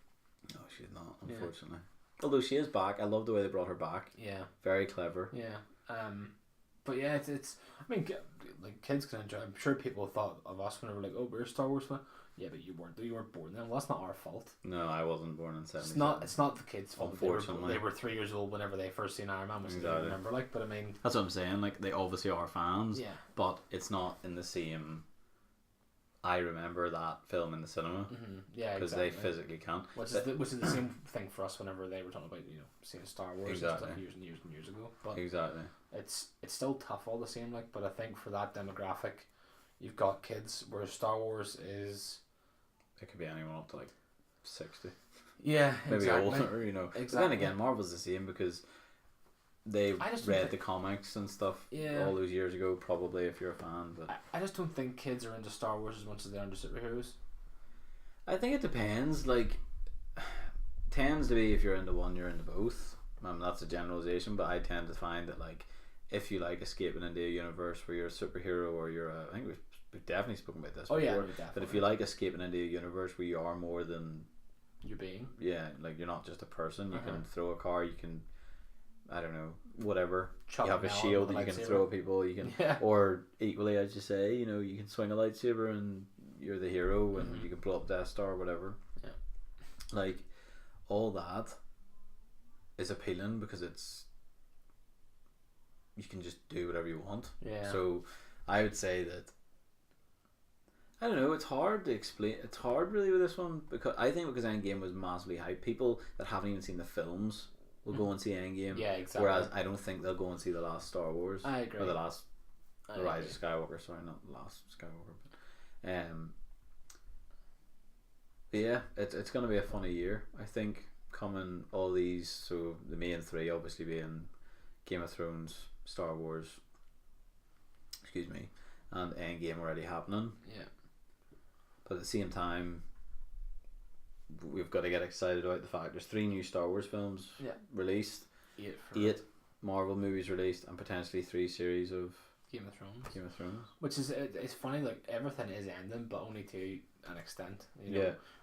No, she's not, unfortunately. Although she is back. I love the way they brought her back. Yeah. Very clever. Yeah. But yeah, it's. I mean, like, kids can enjoy. I'm sure people thought of us when they were like, "Oh, we're a Star Wars fan." Yeah, but you weren't. You weren't born then. Well, that's not our fault. No, I wasn't born in 77. It's not the kids' fault. Unfortunately. They were 3 years old whenever they first seen Iron Man, which they don't remember. Like, but I mean, that's what I'm saying. Like, they obviously are fans. Yeah. But it's not in the same. I remember that film in the cinema. Mm-hmm. Yeah, because they physically can't. Which is the same thing for us whenever they were talking about seeing Star Wars and stuff years and years and years ago. But exactly, it's still tough all the same. Like, but I think for that demographic, you've got kids. Whereas Star Wars is, it could be anyone up to like 60. Yeah, maybe exactly. older. Exactly. But then again, Marvel's the same because they read the comics and stuff all those years ago. Probably, if you're a fan, but I just don't think kids are into Star Wars as much as they're into superheroes. I think it depends. Like, tends to be if you're into one, you're into both. That's a generalization, but I tend to find that, like, if you like escaping into a universe where you're a superhero or you're a, I think we've definitely spoken about this before. Yeah, definitely. But if you like escaping into a universe where you are more than your being, like, you're not just a person. You can throw a car. You can, I don't know, whatever. You have a shield that you can throw at people. You can, or equally, as you say, you can swing a lightsaber and you're the hero, and you can blow up Death Star or whatever. Yeah, like, all that is appealing because you can just do whatever you want. Yeah. So I would say that, I don't know, it's hard to explain. It's hard really with this one because Endgame was massively hyped. People that haven't even seen the films will go and see Endgame. Yeah, exactly. Whereas I don't think they'll go and see the last Star Wars. I agree. Or the Rise of Skywalker. Sorry, not the last Skywalker. But yeah, it's going to be a funny year. I think coming all these. So the main 3 obviously being Game of Thrones, Star Wars. Excuse me, and Endgame already happening. Yeah. But at the same time, we've got to get excited about the fact there's 3 new Star Wars films released, 8 Marvel movies released, and potentially 3 series of Game of Thrones. Which is, it's funny, like, everything is ending, but only to an extent.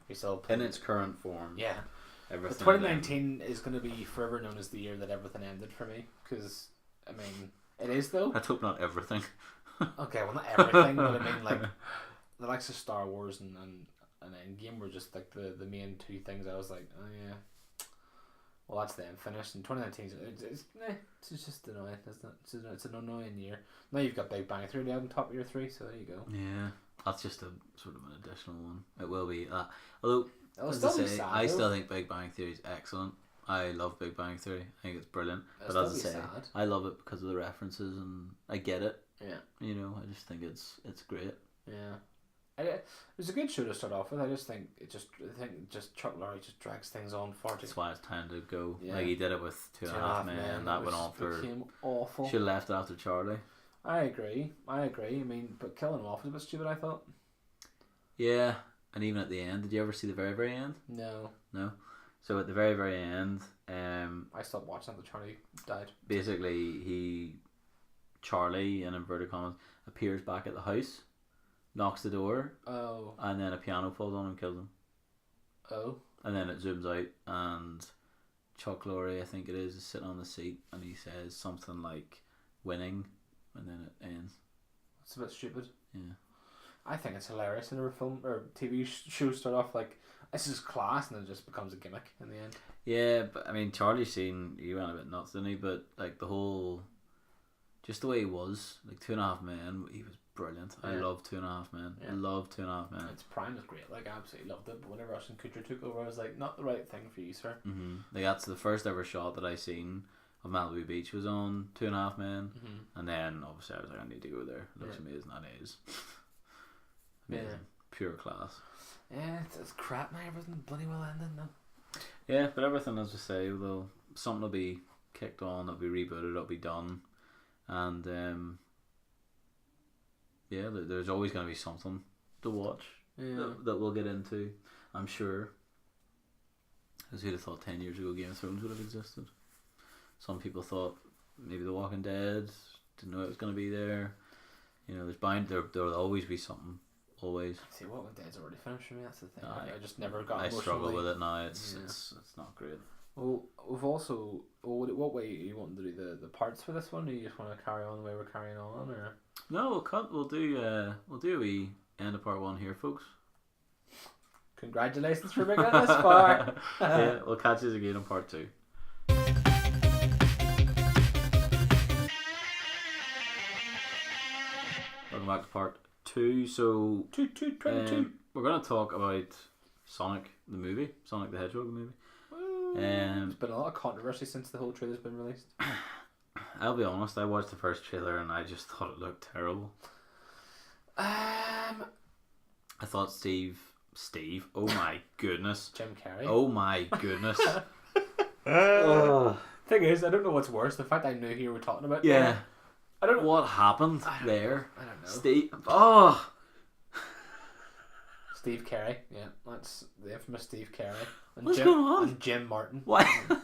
We still in its current form. Yeah. Everything. 2019 is going to be forever known as the year that everything ended for me, because I mean, it is though. Let's hope not everything. Okay, well, not everything, but I mean, like, the likes of Star Wars and Endgame were just like the main 2 things. I was like, oh yeah, well, that's them finished. And 2019 it's just annoying, isn't it? It's an annoying year. Now you've got Big Bang Theory on top of your 3, so there you go. Yeah, that's just a sort of an additional one. It will be that. Although, I still think Big Bang Theory is excellent. I love Big Bang Theory. I think it's brilliant. But as I say, I love it because of the references and I get it. Yeah. I just think it's great. Yeah. It was a good show to start off with. I think Chuck Lorre just drags things on far too. That's why it's time to go. Yeah. Like, he did it with Two and a Half Men. That went on for. Became awful. Should have left after Charlie. I agree. I mean, but killing him off was a bit stupid, I thought. Yeah, and even at the end, did you ever see the very, very end? No. So at the very, very end, I stopped watching after Charlie died. Basically, Charlie, in inverted commas, appears back at the house, knocks the door, and then a piano falls on him and kills him. And then it zooms out, and Chuck Lorre, I think it is sitting on the seat, and he says something like "winning," and then it ends. It's a bit stupid. Yeah. I think it's hilarious in a film or TV show start off like this is class and then it just becomes a gimmick in the end. Yeah, but I mean, Charlie Sheen, he went a bit nuts, didn't he? But like the whole, just the way he was, like 2.5 Men, he was brilliant. I love 2.5 Men. I love 2.5 Men. Its prime was great. Like I absolutely loved it. But whenever Ashton Kutcher took over, I was like, not the right thing for you, sir. Like that's the first ever shot that I seen of Malibu Beach was on 2.5 Men, and then obviously I was like, I need to go there. It looks amazing. That is amazing, pure class. Yeah, it's crap now. Everything bloody well ended now. Yeah, but everything, as I say, something will be kicked on, it'll be rebooted, it'll be done, and there's always going to be something to watch that we'll get into, I'm sure. Because who'd have thought 10 years ago Game of Thrones would have existed? Some people thought maybe The Walking Dead, didn't know it was going to be there. You know, there'll always be something. Always. See, Walking Dead's already finished for me. That's the thing. I just never got. I struggle with it now. It's not great. Well, we've also. What way are you wanting to do the parts for this one? Do you just want to carry on the way we're carrying on, or? No, we'll cut. We'll do a wee end of part 1 here, folks. Congratulations for making it this far. Yeah, we'll catch you again on part 2. Welcome back to part 2. So 22. we're going to talk about Sonic the movie, Sonic the Hedgehog movie. There's been a lot of controversy since the whole trailer's been released. I'll be honest, I watched the first trailer and I just thought it looked terrible. I thought Steve, oh my goodness. Jim Carrey. Oh my goodness. Thing is, I don't know what's worse, the fact I knew who you were talking about. Yeah. I don't know what happened there. I don't know. Steve Carey, yeah, that's the infamous Steve Carey. And What's going on? And Jim Martin. Why? I don't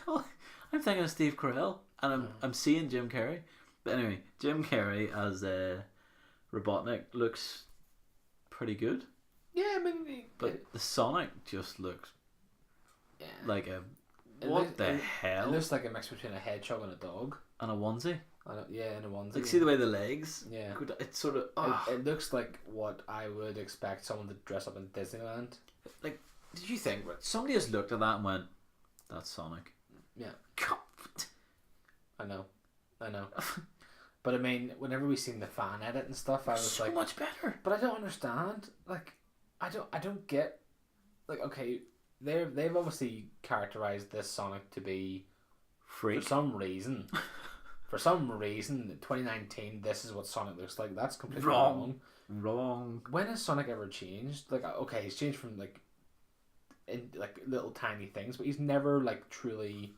know. I'm thinking of Steve Carell, and I'm seeing Jim Carrey. But anyway, Jim Carrey as Robotnik looks pretty good. Yeah, I mean, but the Sonic just looks like a what the hell? It looks like a mix between a hedgehog and a dog. And a onesie. Yeah, in a onesie. Like, see the way the legs? Yeah. It's sort of... It looks like what I would expect someone to dress up in Disneyland. Like, did you think... Somebody has looked at that and went, that's Sonic. Yeah. God. I know. But I mean, whenever we seen the fan edit and stuff, I was so like... So much better. But I don't understand. Like, I don't get... Like, okay, they've obviously characterized this Sonic to be... Freak. For some reason... For some reason, in 2019, this is what Sonic looks like. That's completely wrong. When has Sonic ever changed? Like, okay, he's changed from like little tiny things, but he's never like truly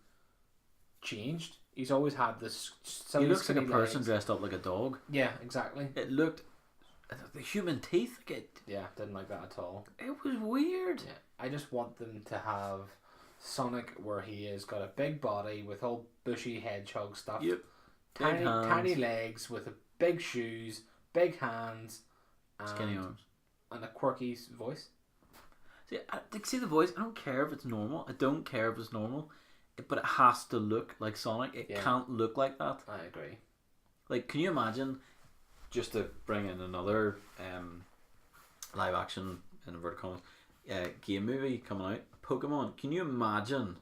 changed. He's always had this. He looks like a person dressed up like a dog. Yeah, exactly. It looked the human teeth. Didn't like that at all. It was weird. Yeah, I just want them to have Sonic where he has got a big body with all bushy hedgehog stuff. Yep. Tiny legs with big shoes, big hands, and skinny arms, and a quirky voice. See the voice. I don't care if it's normal. I don't care if it's normal, but it has to look like Sonic. It can't look like that. I agree. Like, can you imagine? Just to bring in another live action in inverted commas game movie coming out, Pokemon. Can you imagine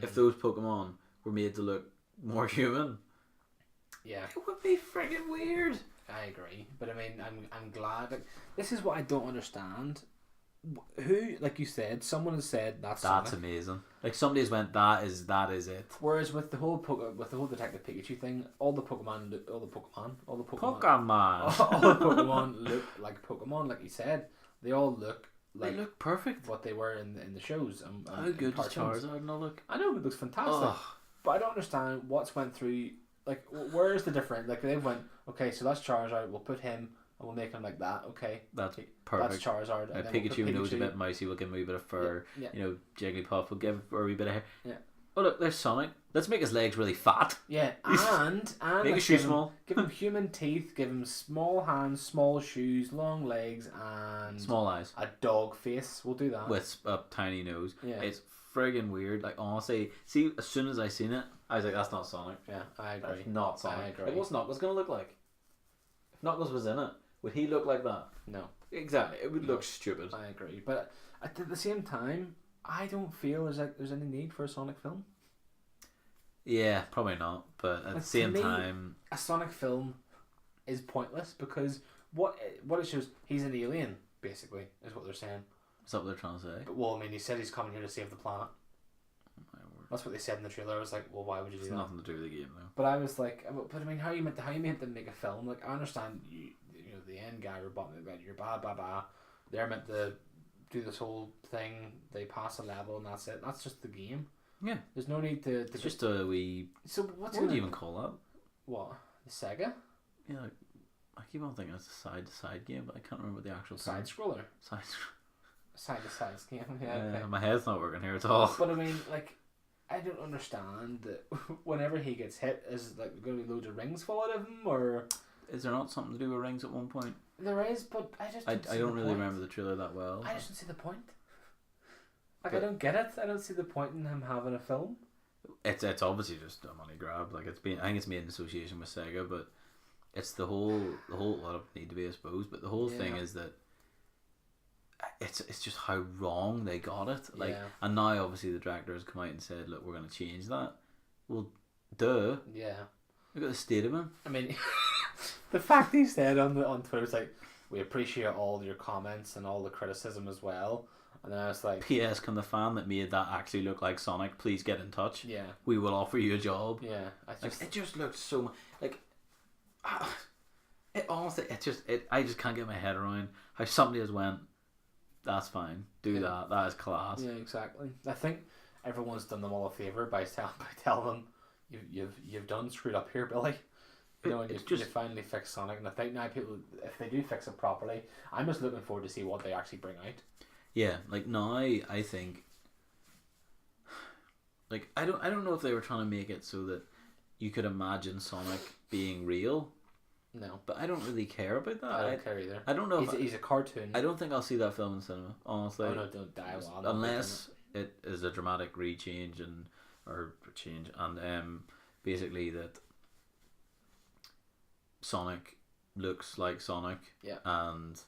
if those Pokemon were made to look more human? Yeah, it would be friggin' weird. I agree, but I mean, I'm glad. Like, this is what I don't understand. Who, like you said, someone has said that's Sonic. Amazing. Like somebody's went, that is it. Whereas with the whole Detective Pikachu thing, all the Pokemon all the Pokemon look like Pokemon. Like you said, they all look. Like they look perfect. What they were in the shows. How good does Charizard not look? I know it looks fantastic, but I don't understand what's went through. Like, where's the difference? Like, they went, okay, so that's Charizard. We'll put him and we'll make him like that. Okay, that's perfect. That's Charizard. And Pikachu knows a bit mousy. We'll give him a wee bit of fur. Yeah. You know, Jigglypuff. We'll give her a wee bit of hair. Yeah. Oh look, there's Sonic. Let's make his legs really fat. Yeah, and make his shoes small. Give him human teeth. Give him small hands, small shoes, long legs, and small eyes. A dog face. We'll do that with a tiny nose. Yeah, it's friggin' weird. Like, honestly, see, as soon as I seen it, I was like, that's not Sonic. Yeah, I agree. That's not Sonic. I agree. Like, what's Knuckles gonna look like? If Knuckles was in it, Would he look like that? No. Exactly. It would look stupid. I agree, but at the same time, I don't feel there's any need for a Sonic film. Yeah, probably not. But at the same time, a Sonic film is pointless because what it shows, he's an alien, basically, is what they're saying. is that what they're trying to say? But, well, I mean, he said he's coming here to save the planet. That's what they said in the trailer. I was like, well, why would you do that? Nothing to do with the game, though. But I was like, but I mean, how you meant to make a film? Like, I understand you know the end guy roboting about your blah. They're meant to do this whole thing. They pass a level and that's it. That's just the game. Yeah. There's no need to. It's just a wee. So what would you even call that? What, the Sega? Yeah, I keep on thinking it's a side-to-side game, but I can't remember the actual side scroller. Side-to-side game. Yeah. Okay. My head's not working here at all. But I mean, like, I don't understand that whenever he gets hit, is like going to be loads of rings fall out of him, or is there not something to do with rings at one point? There is, but I don't really remember the trailer that well. I just don't see the point. Like, I don't get it. I don't see the point in him having a film. It's obviously just a money grab. Like, I think it's made in association with Sega, but it's the whole lot of need to be, I suppose. But the whole thing is that it's just how wrong they got it. Like, and now obviously the director has come out and said, look, we're going to change that. Well, duh. Yeah. Look at the state of him. I mean, the fact he said on Twitter was like, we appreciate all your comments and all the criticism as well. And then I was like, P.S. Can the fan that made that actually look like Sonic please get in touch? Yeah. We will offer you a job. Yeah. It just looked so like. It honestly, I just can't get my head around how somebody has went. That's fine. Do that. That is class. Yeah, exactly. I think everyone's done them all a favor by telling them you've done screwed up here, Billy. You know, and you finally fixed Sonic, and I think now people, if they do fix it properly, I'm just looking forward to see what they actually bring out. Yeah, like now I think, like I don't know if they were trying to make it so that you could imagine Sonic being real. No, but I don't really care about that. I don't care either. I don't know. He's a cartoon. I don't think I'll see that film in cinema. Honestly, oh no, don't die unless it is a dramatic change and basically that Sonic looks like Sonic. Yeah, and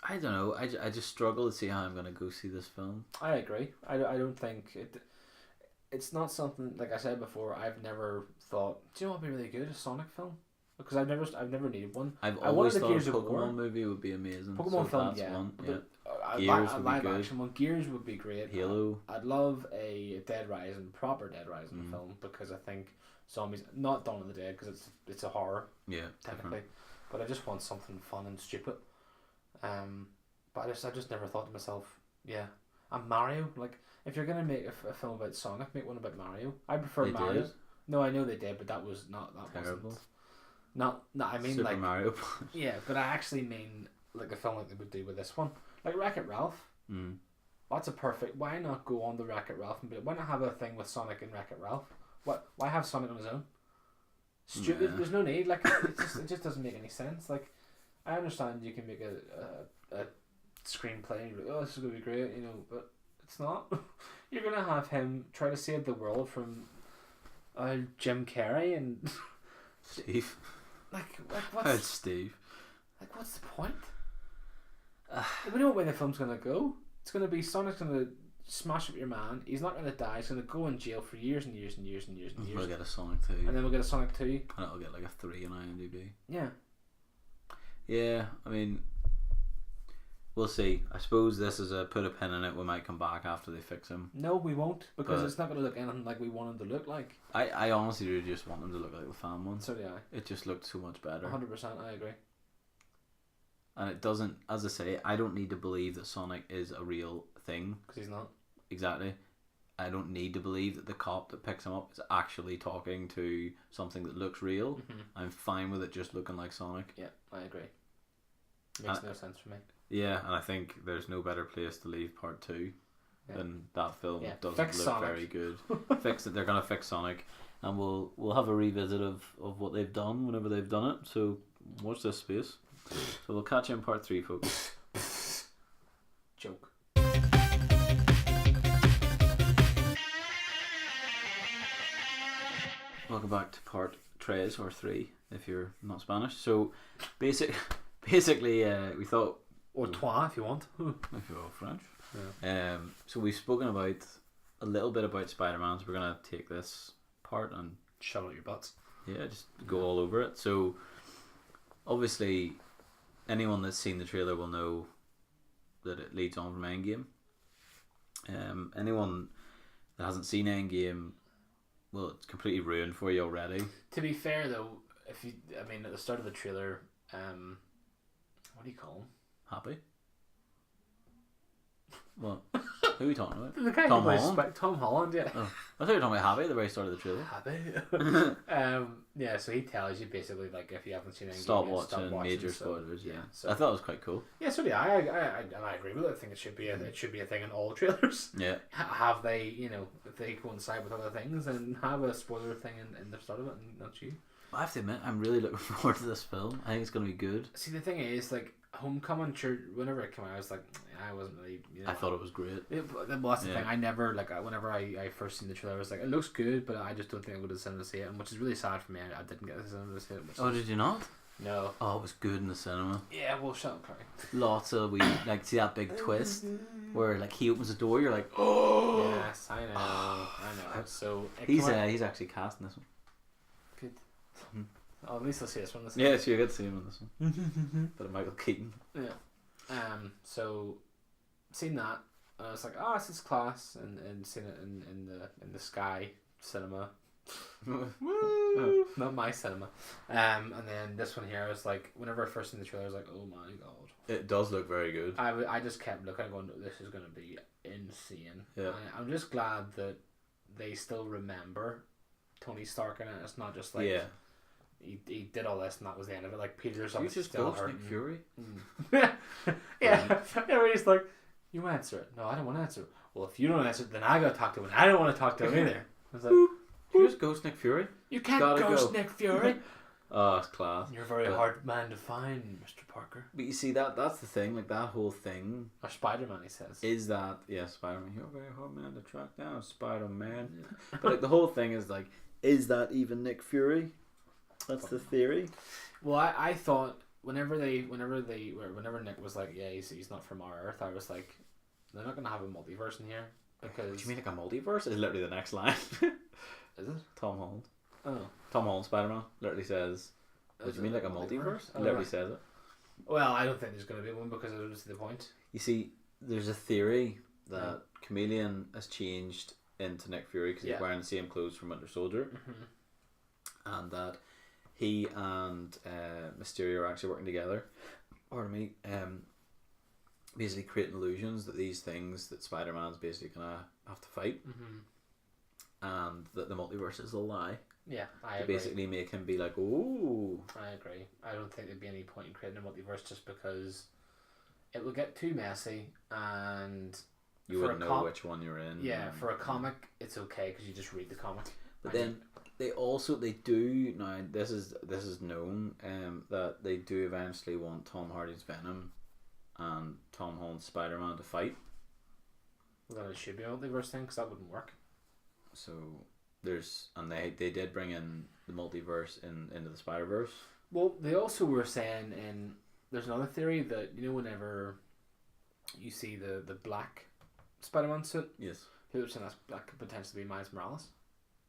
I don't know. I just struggle to see how I'm going to go see this film. I agree. I don't think it's not something, like I said before, I've never thought, do you know what would be really good? A Sonic film? Because I've never needed one. I've always thought a Pokemon movie would be amazing. Pokemon film, yeah. One, yeah. Gears would be good. Action one. Gears would be great. Halo. I'd love a proper Dead Rising film, because I think zombies, not Dawn of the Dead, because it's a horror. Yeah, technically. But I just want something fun and stupid. But I just never thought to myself, yeah. And Mario, like, if you're gonna make a film about Sonic, make one about Mario. I prefer Mario. Did. No, I know they did, but that was not terrible. Wasn't. Not I mean Super like Mario. Yeah, but I actually mean like a film like they would do with this one, like Wreck-It Ralph. That's a perfect. Why not go on the Wreck-It Ralph and why not have a thing with Sonic and Wreck-It Ralph? Why have Sonic on his own? Stupid. Yeah. There's no need. Like it just doesn't make any sense. Like I understand you can make a screenplay and you're like, oh, this is gonna be great, you know, but it's not. You're gonna have him try to save the world from Jim Carrey and Steve. Like what's Steve? Like what's the point? We know where the film's gonna go. It's gonna be Sonic's gonna smash up your man. He's not gonna die. He's gonna go in jail for years and years and years and years and years. We'll get a Sonic 2. And then we'll get a Sonic 2. And it'll get like a 3 on IMDb. Yeah. Yeah, I mean, we'll see. I suppose this is put a pin in it. We might come back after they fix him. No, we won't, because it's not going to look anything like we want him to look like. I honestly do just want him to look like the fan one. So do I. It just looked so much better. 100%, I agree. And it doesn't, as I say, I don't need to believe that Sonic is a real thing. Because he's not. Exactly. I don't need to believe that the cop that picks him up is actually talking to something that looks real. Mm-hmm. I'm fine with it just looking like Sonic. Yeah, I agree. Makes no sense for me. Yeah, and I think there's no better place to leave part 2 than that film. Yeah. Doesn't fix look Sonic. very good. Fix it. They're gonna fix Sonic, and we'll have a revisit of what they've done whenever they've done it. So watch this space. So we'll catch you in part 3, folks. Joke. Welcome back to part tres or three if you're not Spanish. So basically, we thought, Or trois if you want. if you're French. Yeah. So we've spoken about a little bit about Spider-Man. So we're gonna take this part and Shove it your butts. yeah, just go all over it. So obviously, anyone that's seen the trailer will know that it leads on from Endgame. Anyone that hasn't seen Endgame, well, it's completely ruined for you already. To be fair though, at the start of the trailer, what do you call him? Happy? What? Who are we talking about? The guy Tom who plays Holland? Tom Holland, yeah. Oh, I thought you were talking about Happy at the very start of the trailer. Happy. Yeah, so he tells you basically like if you haven't seen any Stop watching major spoilers. Yeah, so I thought it was quite cool. yeah, so yeah, I agree with it. I think it should be a thing in all trailers. Yeah, Have they, if they coincide with other things, and have a spoiler thing in the start of it, and not you. I have to admit, I'm really looking forward to this film. I think it's going to be good. See, the thing is, like Homecoming, whenever it came out, I was like, I wasn't really. I thought it was great. Well, that's the thing. I never whenever I first seen the trailer, I was like, it looks good, but I just don't think I'm going to the cinema to see it, and which is really sad for me. I didn't get to the cinema to see it. Oh, did you not? No. Oh, it was good in the cinema. Yeah, well, shut up, Carrie. Lots of see that big twist where like he opens the door, you're like, oh. Yes, I know. So he's actually cast in this one. Good. Oh, at least I'll see this one. Yeah, so you get to see him in this one. But Michael Keaton. Yeah. So seen that, and I was like, oh, this is class, and seen it in the Sky cinema. No, not my cinema. And then this one here, I was like, whenever I first seen the trailer, I was like, oh my god. It does look very good. I just kept looking and going, this is going to be insane. Yeah. I'm just glad that they still remember Tony Stark in it. It's not just like he did all this and that was the end of it. Like Peter's obviously still hurting. Nick Fury. Yeah. He's like, you answer it. No, I don't want to answer it. Well, if you don't answer it, then I gotta talk to him. I don't want to talk to him either. I was like, you just ghost Nick Fury? You can't ghost Nick Fury. Oh, it's class. You're a very hard man to find, Mr. Parker. But you see, that's the thing, like that whole thing. Or Spider-Man, he says. Is that, Spider-Man, you're a very hard man to track down, Spider-Man. Yeah. But like the whole thing is like, is that even Nick Fury? That's the theory. Well, I thought whenever Nick was like, yeah, he's not from our Earth, I was like, they're not gonna have a multiverse in here because. What do you mean like a multiverse? Is literally the next line. Is it? Tom Holland. Oh. Tom Holland Spider-Man literally says, "What do you mean like a multiverse?" He literally says it. Well, I don't think there's gonna be one because I don't see the point. You see, there's a theory that Chameleon has changed into Nick Fury because he's wearing the same clothes from Winter Soldier, and that he and Mysterio are actually working together. Pardon me. Basically creating illusions that these things that Spider-Man's basically gonna have to fight, and that the multiverse is a lie. Yeah, I to agree. Basically make him be like, ooh. I agree. I don't think there'd be any point in creating a multiverse just because it would get too messy and you wouldn't know which one you're in. Yeah, for a comic, it's okay because you just read the comic. But then they do now. This is known that they do eventually want Tom Hardy's Venom and Tom Holland's Spider-Man to fight. Well, then it should be a multiverse thing because that wouldn't work. So they did bring in the multiverse into the Spider-Verse. Well, they also were saying there's another theory that whenever you see the black Spider-Man suit, yes, people are saying that could potentially be Miles Morales.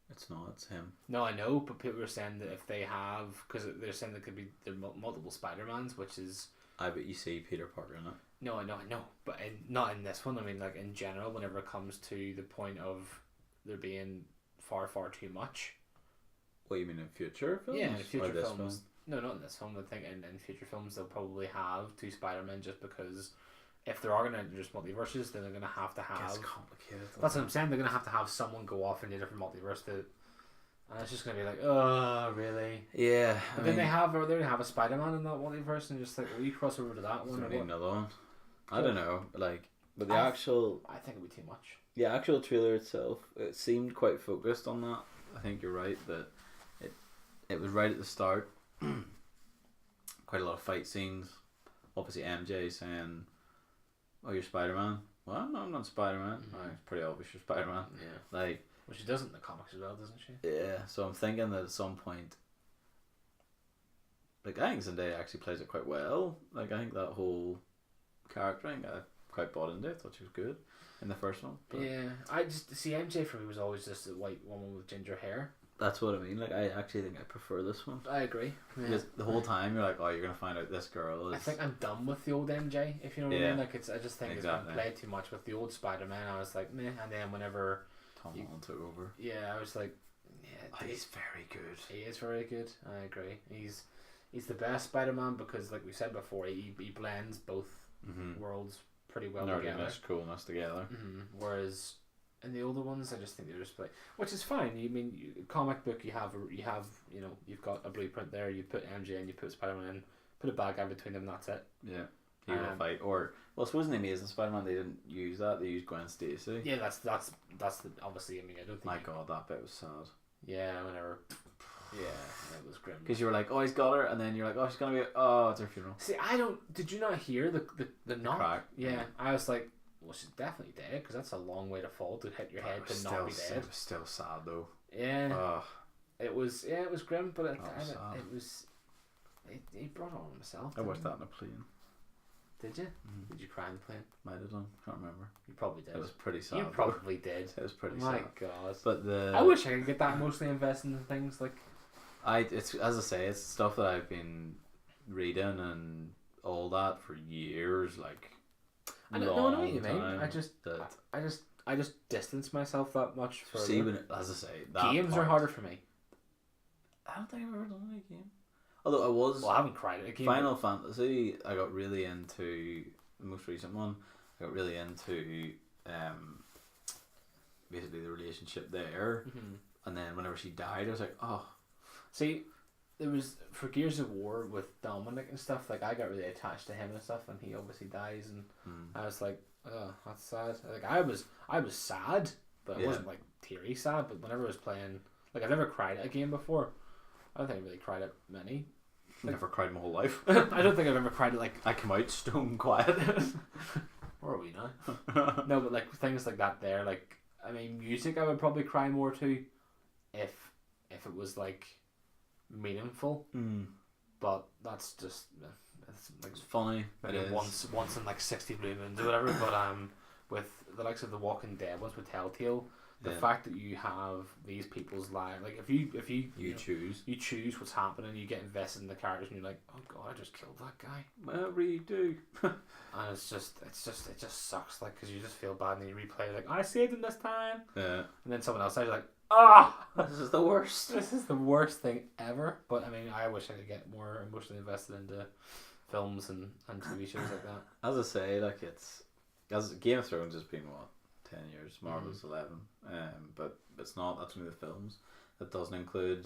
It's not. It's him. No, I know, but people are saying that if they have, because they're saying there could be multiple Spider-Mans, which is. I bet you see Peter Parker in it. No, I know, but not in this one. I mean, like in general, whenever it comes to the point of there being far too much. What you mean in future films? Yeah, in future films. Film? No, not in this film. I think in future films they'll probably have two Spider-Men just because if there are going to introduce multiverses, then they're going to have. It's complicated. That's what I'm saying. They're going to have someone go off into a different multiverse and it's just going to be like, oh, really? Yeah. But then they have a Spider-Man in that multiverse and just like, will you cross over to that one? Or need another one. I don't know, but the actual. I think it would be too much. The actual trailer itself, it seemed quite focused on that. I think you're right that it was right at the start. Quite a lot of fight scenes. Obviously, MJ saying, "Oh, you're Spider-Man." Well, no, I'm not Spider-Man. Oh, it's pretty obvious you're Spider-Man. Yeah. Well, she does it in the comics as well, doesn't she? Yeah. So I'm thinking that at some point, like I think Zendaya actually plays it quite well. Like I think that whole character, I think I quite bought into it. I thought she was good in the first one. But Yeah, I just see MJ for me was always just a white woman with ginger hair. that's what I mean. Like I actually think I prefer this one. I agree. Yeah. Because the whole time you're like, oh, you're gonna find out this girl is. I think I'm done with the old MJ, if you know what I mean. Like I just think it's been played too much with the old Spider-Man. I was like, meh. And then whenever Tom Holland took over. Yeah, I was like, yeah, he's very good. He is very good. I agree. He's the best Spider-Man because, like we said before, he blends both worlds pretty well together. Nerdiness, coolness together. Whereas in the older ones, I just think they're just like, which is fine. Comic book, you have you've got a blueprint there. You put MJ and you put Spider-Man in, put a bad guy between them. That's it. Yeah. He will fight, or I suppose in the Amazing Spider-Man they didn't use that. They used Gwen Stacy. Yeah, that's obviously. I mean, I don't think. My God, that bit was sad. Yeah, whenever. Yeah, it was grim. Because you were like, oh, he's got her, and then you're like, oh, she's gonna be. Oh, it's her funeral. See, did you not hear the knock? Crack. Yeah, I was like, well, she's definitely dead because that's a long way to fall to hit your head to not be dead. It was still sad though. Yeah. It was grim, but it brought on himself. I watched that on a plane. Did you? Did you cry in the plane? Might have done. Can't remember. You probably did. It was pretty sad. You probably did. It was pretty sad. My God. But I wish I could get that emotionally invested in things like. It's as I say, it's stuff that I've been reading and all that for years. Like. I don't know what you mean. I just distance myself that much further. See, as I say, games are harder for me. I don't think I've ever done any game. Although I was. Well, I haven't cried at a game. Final Fantasy, I got really into the most recent one. I got really into basically the relationship there, and then whenever she died, I was like, oh. See, there was for Gears of War with Dominic and stuff. Like I got really attached to him and stuff, and he obviously dies, and I was like, oh, that's sad. Like I was sad, but it wasn't like teary sad. But whenever I was playing, like I've never cried at a game before. I don't think I really cried at many. Like, never cried my whole life. I don't think I've ever cried at like. I come out stone quiet. Where are we now? No, but like things like that. There, like I mean, music. I would probably cry more to, if it was like meaningful. But that's just it's funny. Maybe once in like 60 blue moons or whatever. But with the likes of the Walking Dead ones with Telltale. The fact that you have these people's lives, like if you choose what's happening, you get invested in the characters, and you're like, oh God, I just killed that guy. Whatever you do, and it just sucks, like because you just feel bad, and then you replay like I saved him this time, and then someone else says like, this is the worst. This is the worst thing ever. But I mean, I wish I could get more emotionally invested into films and TV shows like that. As I say, like as Game of Thrones has been what. 10 years, Marvel's 11, but it's not. That's only the films. That doesn't include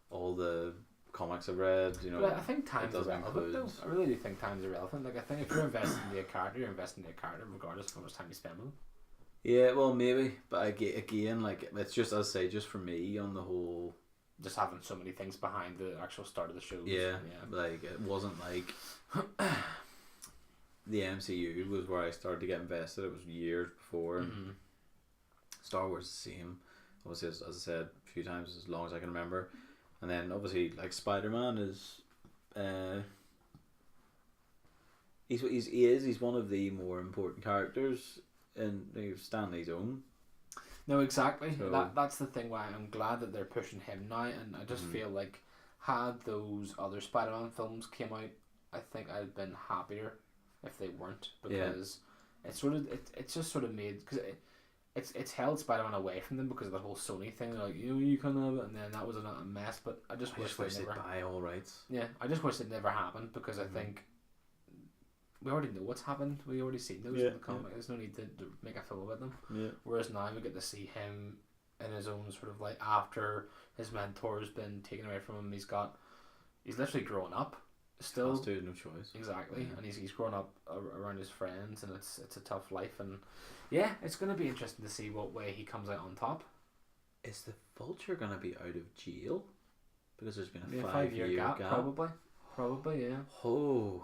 all the comics I've read. But I think time's irrelevant though. I really do think time's irrelevant. Like I think if you're investing in a character, you're investing in a character regardless of how much time you spend with them. Yeah, well maybe, but again, like it's just as I say, just for me on the whole. Just having so many things behind the actual start of the show. Yeah, like it wasn't like. The MCU was where I started to get invested. It was years before. And Star Wars is the same. Obviously, as I said a few times, as long as I can remember. And then obviously, like Spider-Man is, he's one of the more important characters in Stan Lee's own. No, exactly. So, that's the thing. Why I'm glad that they're pushing him now, and I just feel like had those other Spider-Man films came out, I think I'd been happier. If they weren't, because it's just sort of made because it's held Spider-Man away from them because of the whole Sony thing. They're like you can't have it, and then that was a mess. But I just wish they buy all rights. Yeah, I just wish it never happened because I think we already know what's happened. We already seen those in the comic. There's no need to make a film about them. Yeah. Whereas now we get to see him in his own sort of like after his mentor's been taken away from him. He's literally grown up. Still, no choice. Exactly, and he's grown up around his friends, and it's a tough life, and it's going to be interesting to see what way he comes out on top. Is the Vulture going to be out of jail? Because there's been a 5-year gap, probably, yeah. Oh,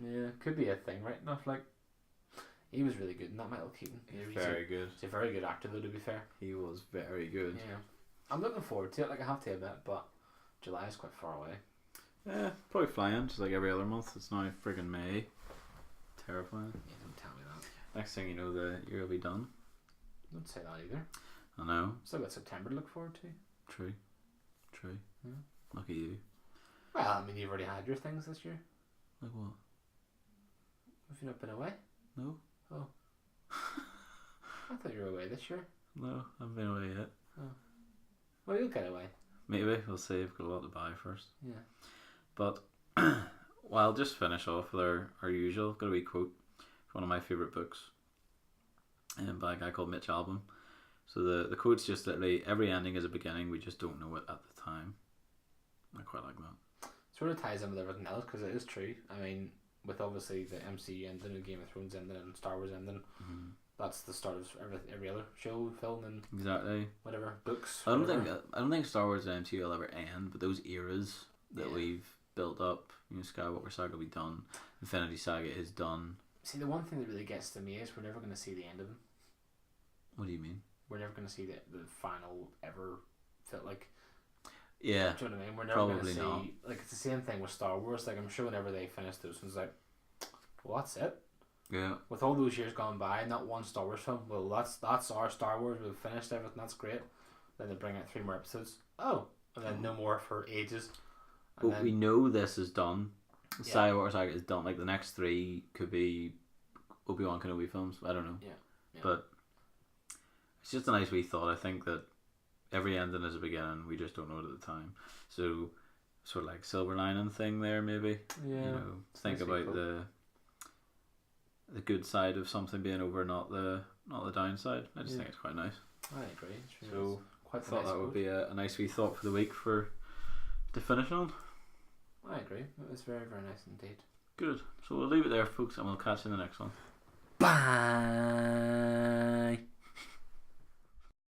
yeah, could be a thing, right? Enough, like he was really good in that Michael Keaton. Very good. He's a very good actor, though. To be fair, he was very good. Yeah, I'm looking forward to it. Like I have to admit, but July is quite far away. Yeah, probably flying, just like every other month. It's now friggin' May. Terrifying. Yeah, don't tell me that. Next thing you know, the year will be done. Don't say that either. I know. Still got September to look forward to. True. Yeah. Lucky you. Well, I mean, you've already had your things this year. Like what? Have you not been away? No. Oh. I thought you were away this year. No, I haven't been away yet. Oh. Well, you'll get away. Maybe. We'll see. I've got a lot to buy first. Yeah. But, well, I'll just finish off with our usual. Got a wee quote from one of my favourite books by a guy called Mitch Albom. So the quote's just literally, every ending is a beginning, we just don't know it at the time. I quite like that. Sort of ties in with everything else because it is true. I mean, with obviously the MCU ending and Game of Thrones ending and Star Wars ending, that's the start of every other show, film, and exactly whatever books. I don't think Star Wars and MCU will ever end, but those eras that we've built up, Skywalker Saga will be done, Infinity Saga is done. See, the one thing that really gets to me is we're never going to see the end of them. What do you mean? We're never going to see the final ever. Felt like. Yeah. Do you know what I mean? We're never going to see. Not. Like, it's the same thing with Star Wars. Like, I'm sure whenever they finish those ones, like, well, that's it. Yeah. With all those years gone by, not one Star Wars film. Well, that's our Star Wars. We've finished everything. That's great. Then they bring out 3 more episodes. Oh, and then no more for ages. And but we know this is done. Skywalker Saga is done. Like the next 3 could be Obi-Wan Kenobi films. I don't know. Yeah. But it's just a nice wee thought. I think that every ending is a beginning. We just don't know it at the time. So sort of like silver lining thing there, maybe. Yeah. Think about the good side of something being over, not the downside. I just think it's quite nice. I agree. So I thought that would be a nice wee thought for the week to finish on. I agree. It was very, very nice indeed. Good. So we'll leave it there, folks, and we'll catch you in the next one. Bye.